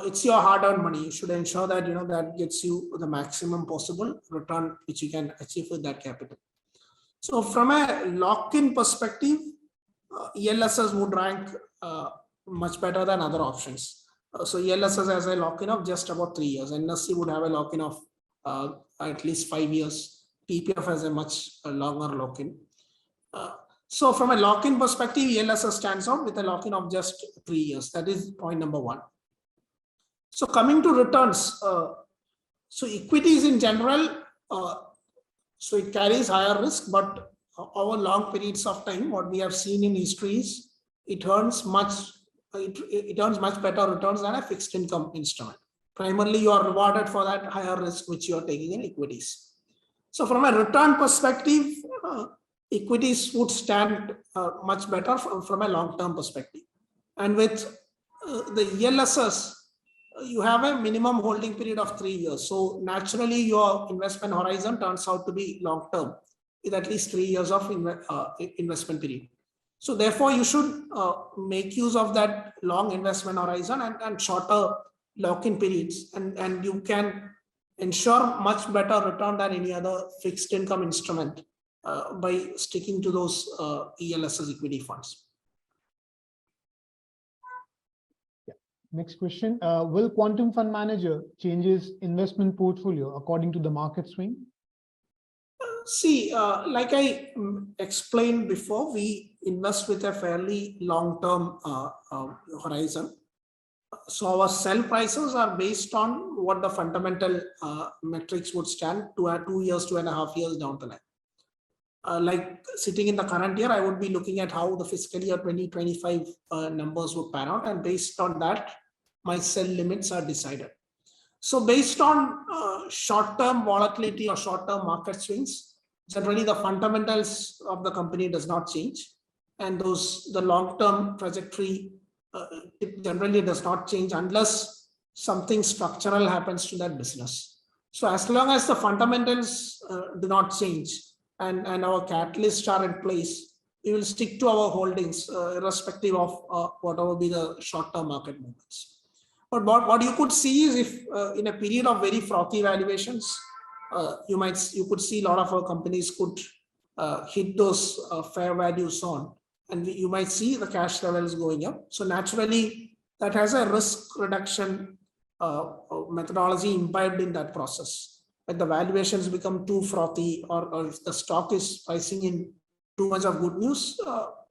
it's your hard-earned money. You should ensure that that gets you the maximum possible return which you can achieve with that capital. So from a lock-in perspective, ELSS would rank much better than other options. So ELSS has a lock-in of just about 3 years. NSC would have a lock-in of at least 5 years. PPF has a much longer lock-in. So from a lock-in perspective, ELSS stands out with a lock-in of just 3 years. That is point number one. So coming to returns, so equities in general, so it carries higher risk, but over long periods of time, what we have seen in history is it earns much better returns than a fixed income instrument. Primarily, you are rewarded for that higher risk which you are taking in equities. So from a return perspective, equities would stand much better from a long-term perspective. And with the ELSS, you have a minimum holding period of 3 years. So naturally, your investment horizon turns out to be long term with at least 3 years of investment period. So therefore, you should make use of that long investment horizon and shorter lock-in periods, and you can ensure much better return than any other fixed income instrument by sticking to those ELSS equity funds. Next question. Will Quantum Fund Manager changes investment portfolio according to the market swing? See, like I explained before, we invest with a fairly long-term horizon. So our sell prices are based on what the fundamental metrics would stand 2 years, 2.5 years down the line. Like sitting in the current year, I would be looking at how the fiscal year 2025 numbers would pan out, and based on that, my sell limits are decided. So based on short-term volatility or short-term market swings, generally the fundamentals of the company does not change, and the long-term trajectory it generally does not change unless something structural happens to that business. So as long as the fundamentals do not change and our catalysts are in place, we will stick to our holdings irrespective of whatever be the short-term market movements. But what you could see is if in a period of very frothy valuations, you could see a lot of our companies could hit those fair values on, and you might see the cash levels going up. So naturally, that has a risk reduction methodology imbibed in that process. When the valuations become too frothy, or if the stock is pricing in too much of good news,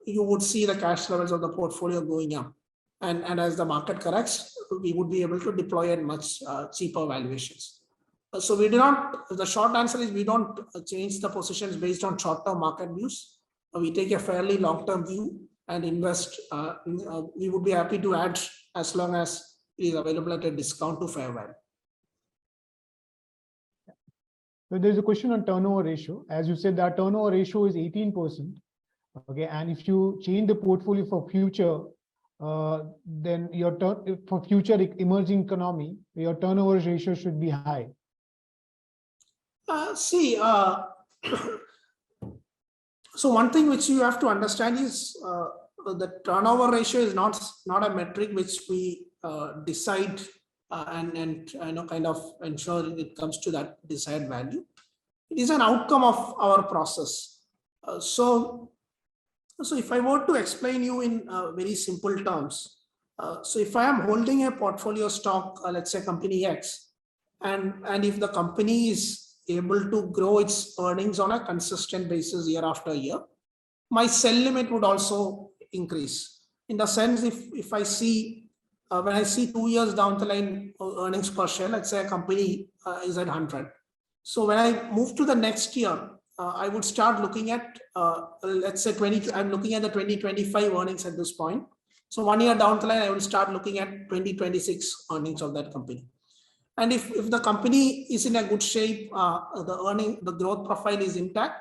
you would see the cash levels of the portfolio going up. And as the market corrects, we would be able to deploy at much cheaper valuations. So we do not, the short answer is we don't change the positions based on short-term market views. We take a fairly long-term view and invest. We would be happy to add as long as it is available at a discount to fair value. So there's a question on turnover ratio. As you said, that turnover ratio is 18%. Okay, and if you change the portfolio for future, then for future emerging economy, your turnover ratio should be high. So one thing which you have to understand is the turnover ratio is not a metric which we decide and kind of ensure it comes to that desired value. It is an outcome of our process. So if I were to explain you in very simple terms, so if I am holding a portfolio stock, let's say company X, and if the company is able to grow its earnings on a consistent basis year after year, my sell limit would also increase. In the sense, if I see, when I see 2 years down the line earnings per share, let's say a company is at 100. So when I move to the next year, I would start looking at, let's say I'm looking at the 2025 earnings at this point. So 1 year down the line, I will start looking at 2026 earnings of that company. And if the company is in a good shape, the growth profile is intact,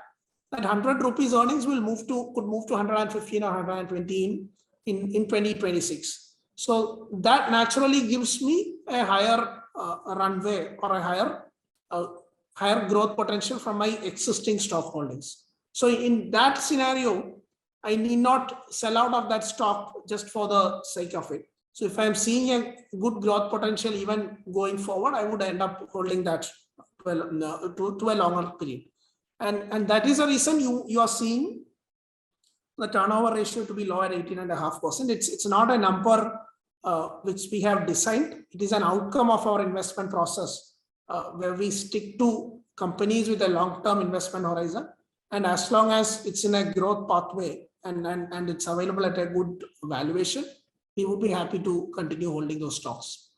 that 100 rupees earnings could move to 115 or 120 in 2026. So that naturally gives me a higher runway or a higher growth potential from my existing stock holdings. So in that scenario, I need not sell out of that stock just for the sake of it. So if I'm seeing a good growth potential even going forward, I would end up holding that to a longer period. And that is the reason you are seeing the turnover ratio to be low at 18.5%. It's not a number which we have designed. It is an outcome of our investment process where we stick to companies with a long-term investment horizon. And as long as it's in a growth pathway and it's available at a good valuation, we would be happy to continue holding those stocks.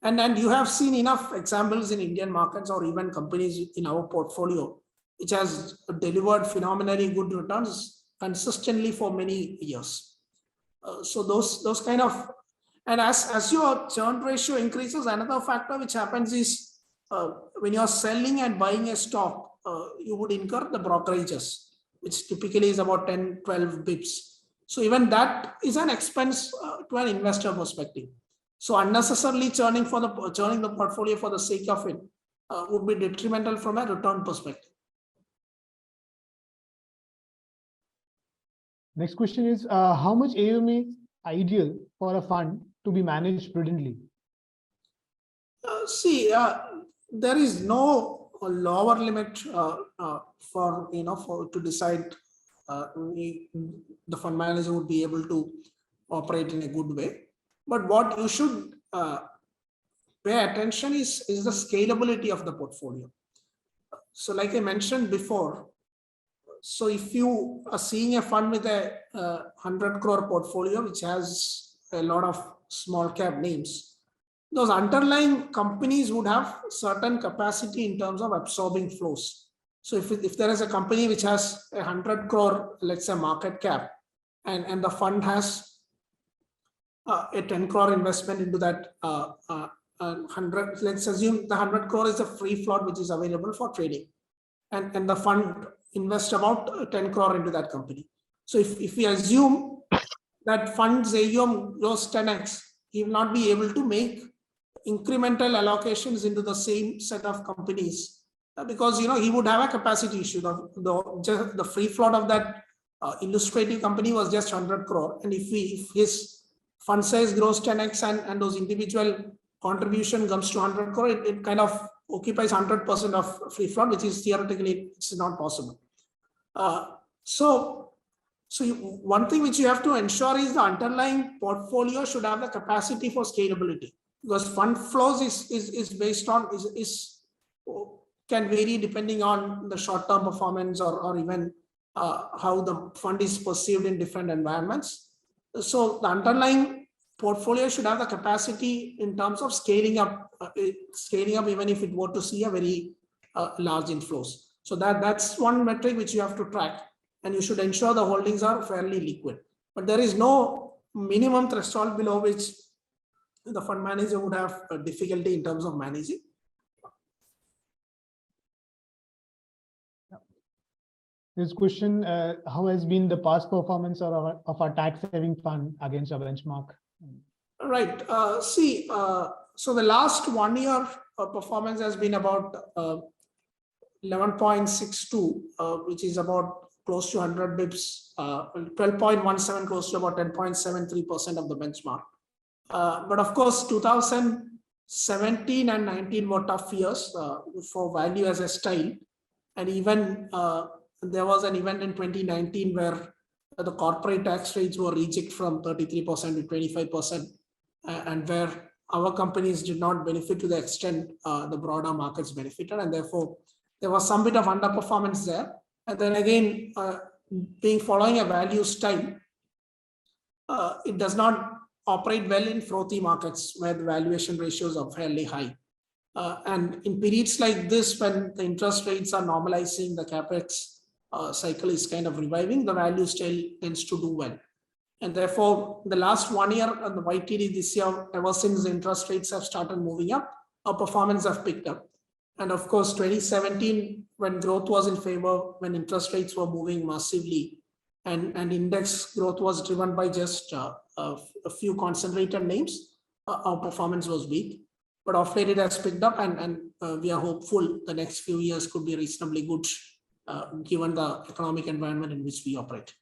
And you have seen enough examples in Indian markets or even companies in our portfolio, which has delivered phenomenally good returns consistently for many years. So those kind of, and as your churn ratio increases, another factor which happens is when you're selling and buying a stock, you would incur the brokerages, which typically is about 10-12 bips. So even that is an expense to an investor perspective. So unnecessarily churning the portfolio for the sake of it would be detrimental from a return perspective. Next question is, how much AUM is ideal for a fund to be managed prudently? There is no lower limit to decide the fund manager would be able to operate in a good way. But what you should pay attention is the scalability of the portfolio. So like I mentioned before, so if you are seeing a fund with a 100 crore portfolio, which has a lot of small cap names, those underlying companies would have certain capacity in terms of absorbing flows. So if there is a company which has a 100 crore, let's say, market cap, and the fund has a 10 crore investment into that 100, let's assume the 100 crore is a free float which is available for trading, and the fund invest about 10 crore into that company. So if we assume that fund's AUM grows 10x, he will not be able to make incremental allocations into the same set of companies because he would have a capacity issue. The free float of that illustrative company was just 100 crore, and if his fund size grows 10x and those individual contribution comes to 100 crore, it kind of occupies 100% of free float, which is theoretically it's not possible. So one thing which you have to ensure is the underlying portfolio should have the capacity for scalability, because fund flows is based on can vary depending on the short-term performance or even how the fund is perceived in different environments. So the underlying portfolio should have the capacity in terms of scaling up even if it were to see a very large inflows. So that's one metric which you have to track, and you should ensure the holdings are fairly liquid. But there is no minimum threshold below which the fund manager would have a difficulty in terms of managing. This question, how has been the past performance of our tax saving fund against a benchmark? Right. So the last 1 year performance has been about 11.62, which is about close to 100 bips, 12.17, close to about 10.73% of the benchmark. But of course, 2017 and 19 were tough years for value as a style. And even there was an event in 2019 where the corporate tax rates were rejected from 33% to 25%, and where our companies did not benefit to the extent the broader markets benefited, and therefore there was some bit of underperformance there. And then again, following a value style, it does not operate well in frothy markets where the valuation ratios are fairly high. And in periods like this, when the interest rates are normalizing, the capex cycle is kind of reviving, the value style tends to do well. And therefore, the last 1 year and the YTD this year, ever since the interest rates have started moving up, our performance have picked up. And of course, 2017, when growth was in favor, when interest rates were moving massively, and index growth was driven by just a few concentrated names, our performance was weak. But of late, it has picked up, and we are hopeful the next few years could be reasonably good, given the economic environment in which we operate.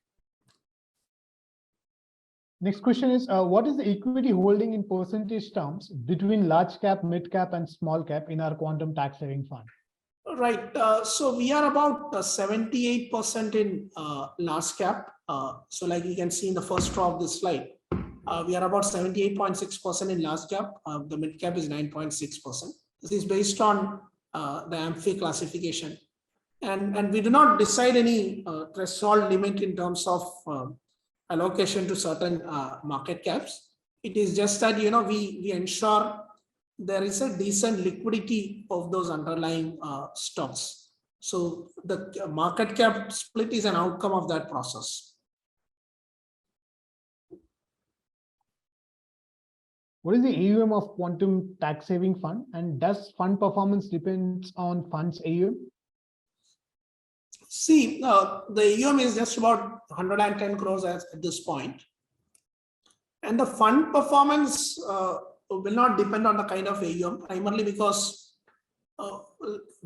Next question is, what is the equity holding in percentage terms between large cap, mid cap, and small cap in our quantum tax saving fund? Right. So we are about 78% in large cap. So like you can see in the first row of this slide, we are about 78.6% in large cap. The mid cap is 9.6%. This is based on the AMFI classification. And we do not decide any threshold limit in terms of allocation to certain market caps. It is just that, we ensure there is a decent liquidity of those underlying stocks. So the market cap split is an outcome of that process. What is the AUM of quantum tax saving fund, and does fund performance depends on funds AUM? See, the AUM is just about 110 crores at this point. And the fund performance will not depend on the kind of AUM, primarily because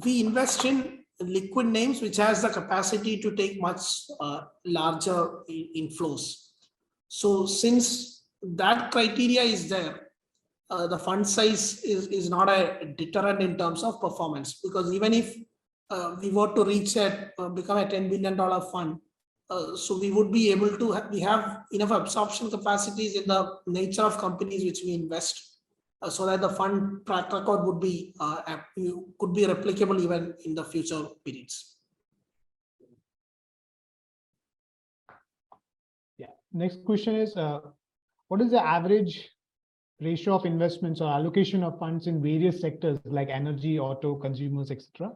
we invest in liquid names which has the capacity to take much larger inflows. So since that criteria is there, the fund size is not a deterrent in terms of performance, because even if we were to reach become a $10 billion fund, so we would be able to we have enough absorption capacities in the nature of companies which we invest, so that the fund track record would be could be replicable even in the future periods. Yeah. Next question is, what is the average ratio of investments or allocation of funds in various sectors like energy, auto, consumers, etc.?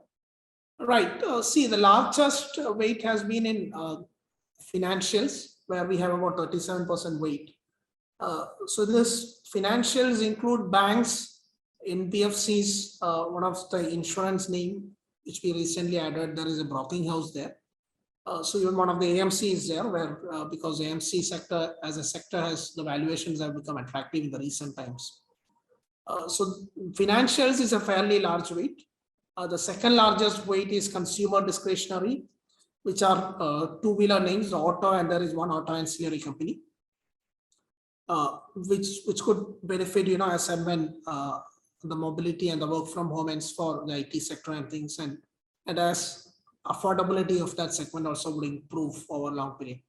Right. See, the largest weight has been in financials, where we have about 37% weight. So this financials include banks, NBFCs, one of the insurance name which we recently added. There is a broking house there. So even one of the AMC is there, where because AMC sector as a sector has the valuations have become attractive in the recent times. So financials is a fairly large weight. The second largest weight is consumer discretionary, which are two-wheeler names, auto, and there is one auto ancillary company, which could benefit, as and when the mobility and the work from home ends for the IT sector and things, and as affordability of that segment also would improve over a long period.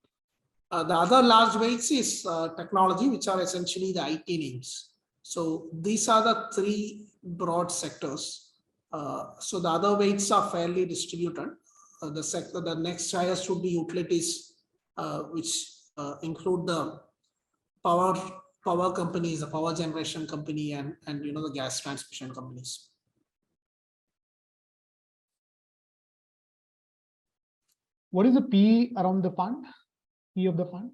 The other large weights is technology, which are essentially the IT names. So these are the three broad sectors. So the other weights are fairly distributed. The next highest would be utilities, which include the power companies, the power generation company, and the gas transmission companies. What is the PE around the fund? PE of the fund?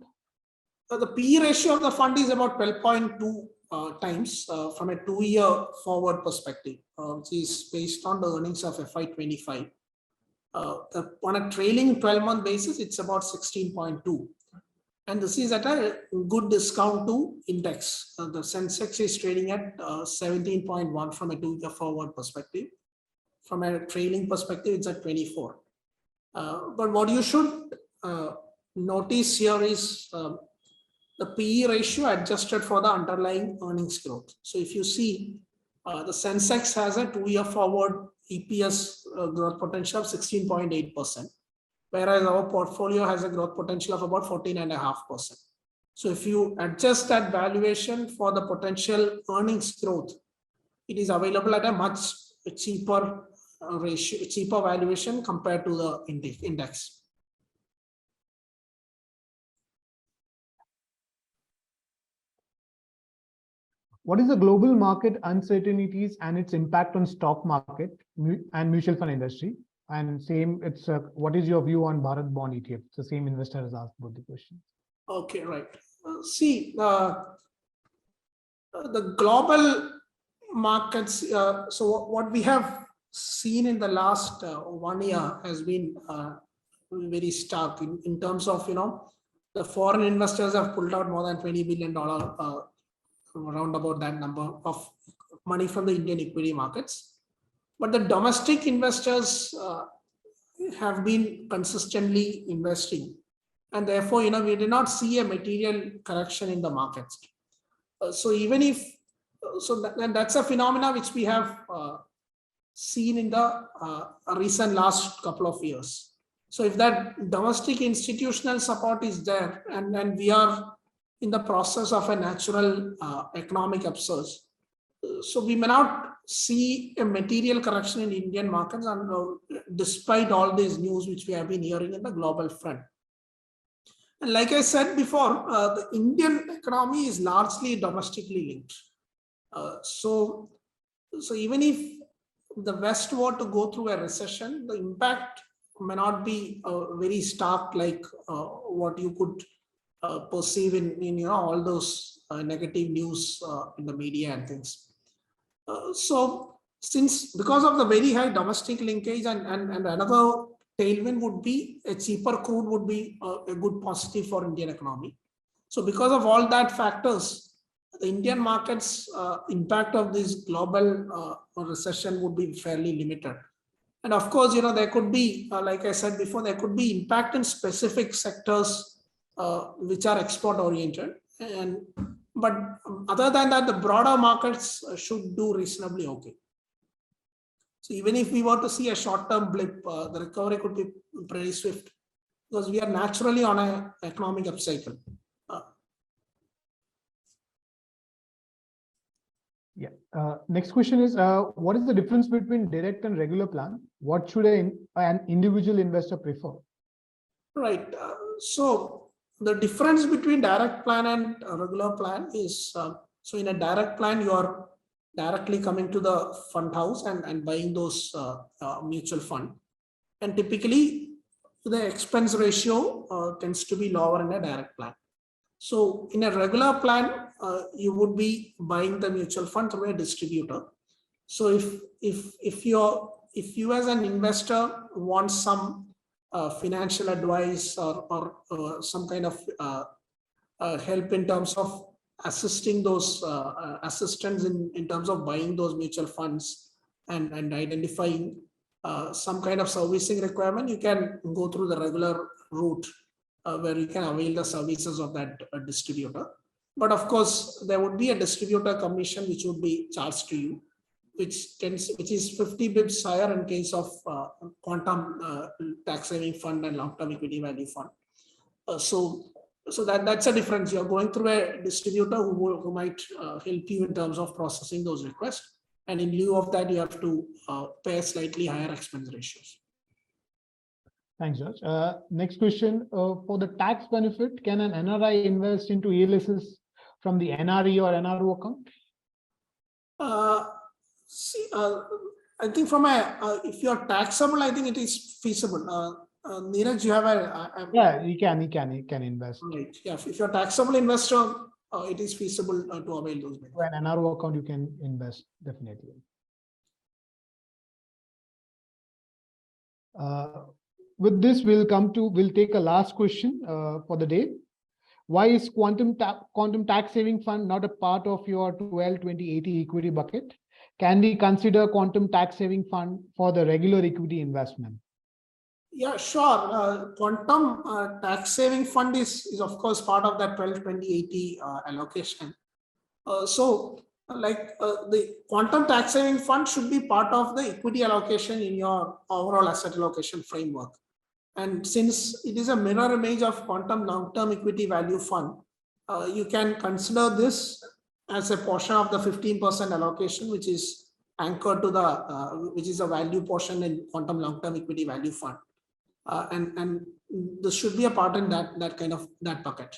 The PE ratio of the fund is about 12.2 times from a 2-year forward perspective, which is based on the earnings of FY25. On a trailing 12-month basis, it's about 16.2. And this is at a good discount to index. The Sensex is trading at 17.1 from a 2-year forward perspective. From a trailing perspective, it's at 24. But what you should notice here is the PE ratio adjusted for the underlying earnings growth. So if you see, the Sensex has a 2-year forward EPS growth potential of 16.8%, whereas our portfolio has a growth potential of about 14.5%. So if you adjust that valuation for the potential earnings growth, it is available at a much cheaper ratio, cheaper valuation compared to the index. What is the global market uncertainties and its impact on stock market and mutual fund industry? And same, it's what is your view on Bharat Bond ETF? It's the same investor has asked both the questions. Okay, right. See, the global markets. So what we have seen in the last 1 year has been very stark in terms of the foreign investors have pulled out more than $20 billion. Around about that number of money from the Indian equity markets, but the domestic investors have been consistently investing, and therefore we did not see a material correction in the markets. So even if that's a phenomena which we have seen in the recent last couple of years. So if that domestic institutional support is there, and we are in the process of a natural economic upsurge, so we may not see a material correction in Indian markets, and despite all these news which we have been hearing in the global front. And like I said before, the Indian economy is largely domestically linked. So even if the West were to go through a recession, the impact may not be very stark like what you could perceive in all those negative news in the media and things. So because of the very high domestic linkage and another tailwind would be a cheaper crude would be a good positive for Indian economy. So because of all that factors, the Indian markets impact of this global recession would be fairly limited. And of course, there could be, like I said before, there could be impact in specific sectors which are export oriented. But other than that, the broader markets should do reasonably okay. So even if we were to see a short-term blip, the recovery could be pretty swift because we are naturally on an economic upcycle. Next question is, what is the difference between direct and regular plan? What should an individual investor prefer? Right. So the difference between direct plan and regular plan is, so in a direct plan, you are directly coming to the fund house and buying those mutual fund. And typically the expense ratio tends to be lower in a direct plan. So in a regular plan, you would be buying the mutual fund through a distributor. So if you as an investor want some financial advice or some kind of help in terms of assisting those assistants in terms of buying those mutual funds and identifying some kind of servicing requirement, you can go through the regular route where you can avail the services of that distributor. But of course, there would be a distributor commission which would be charged to you, which is 50 bips higher in case of quantum tax saving fund and long-term equity value fund. So that's a difference. You're going through a distributor who might help you in terms of processing those requests. And in lieu of that, you have to pay slightly higher expense ratios. Thanks, George. Next question, for the tax benefit, can an NRI invest into ELSS from the NRE or NRO account? I think from if you're taxable, I think it is feasible. Neeraj, you have yeah, you can invest. Right. Yeah, if you're a taxable investor, it is feasible to avail those benefits. For an NRO account, you can invest definitely. With this, we'll take a last question for the day. Why is quantum tax saving fund not a part of your 12-20-80 equity bucket? Can we consider quantum tax saving fund for the regular equity investment? Yeah, sure. Quantum tax saving fund is of course part of that 12-20-80 allocation. So the quantum tax saving fund should be part of the equity allocation in your overall asset allocation framework. And since it is a mirror image of quantum long-term equity value fund, you can consider this as a portion of the 15% allocation, which is anchored to the which is a value portion in quantum long-term equity value fund. And this should be a part in that kind of that bucket.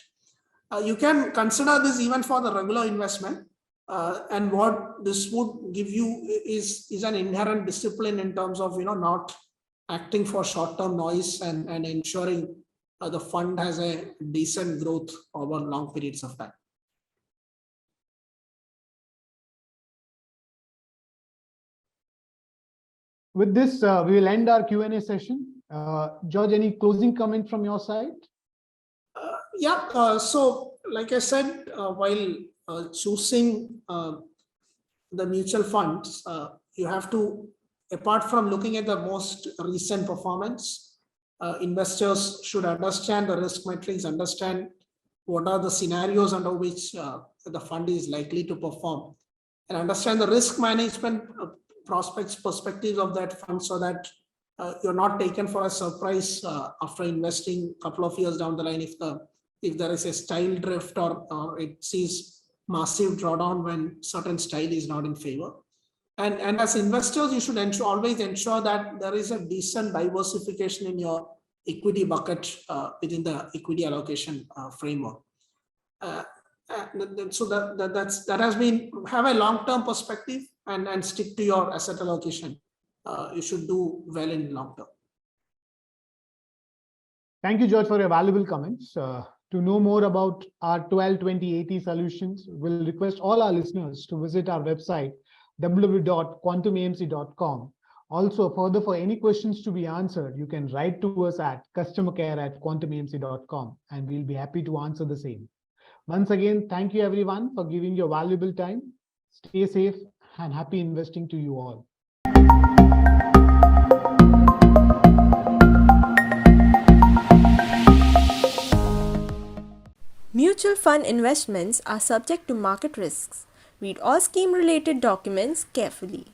You can consider this even for the regular investment. And what this would give you is an inherent discipline in terms of not acting for short-term noise and ensuring the fund has a decent growth over long periods of time. With this, we will end our Q&A session. George, any closing comment from your side? Yeah, so like I said, while choosing the mutual funds, you have to, apart from looking at the most recent performance, investors should understand the risk metrics, understand what are the scenarios under which the fund is likely to perform, and understand the risk management perspectives of that fund, so that you're not taken for a surprise after investing a couple of years down the line if there is a style drift or it sees massive drawdown when certain style is not in favor. And as investors, you should always ensure that there is a decent diversification in your equity bucket within the equity allocation framework. So that has been, have a long-term perspective and stick to your asset allocation. You should do well in long term. Thank you, George, for your valuable comments. To know more about our 12-20-80 solutions, we'll request all our listeners to visit our website, www.quantumamc.com, Also, further, for any questions to be answered, you can write to us at customercare@quantumamc.com and we'll be happy to answer the same. Once again, thank you everyone for giving your valuable time. Stay safe and happy investing to you all. Mutual fund investments are subject to market risks. Read all scheme-related documents carefully.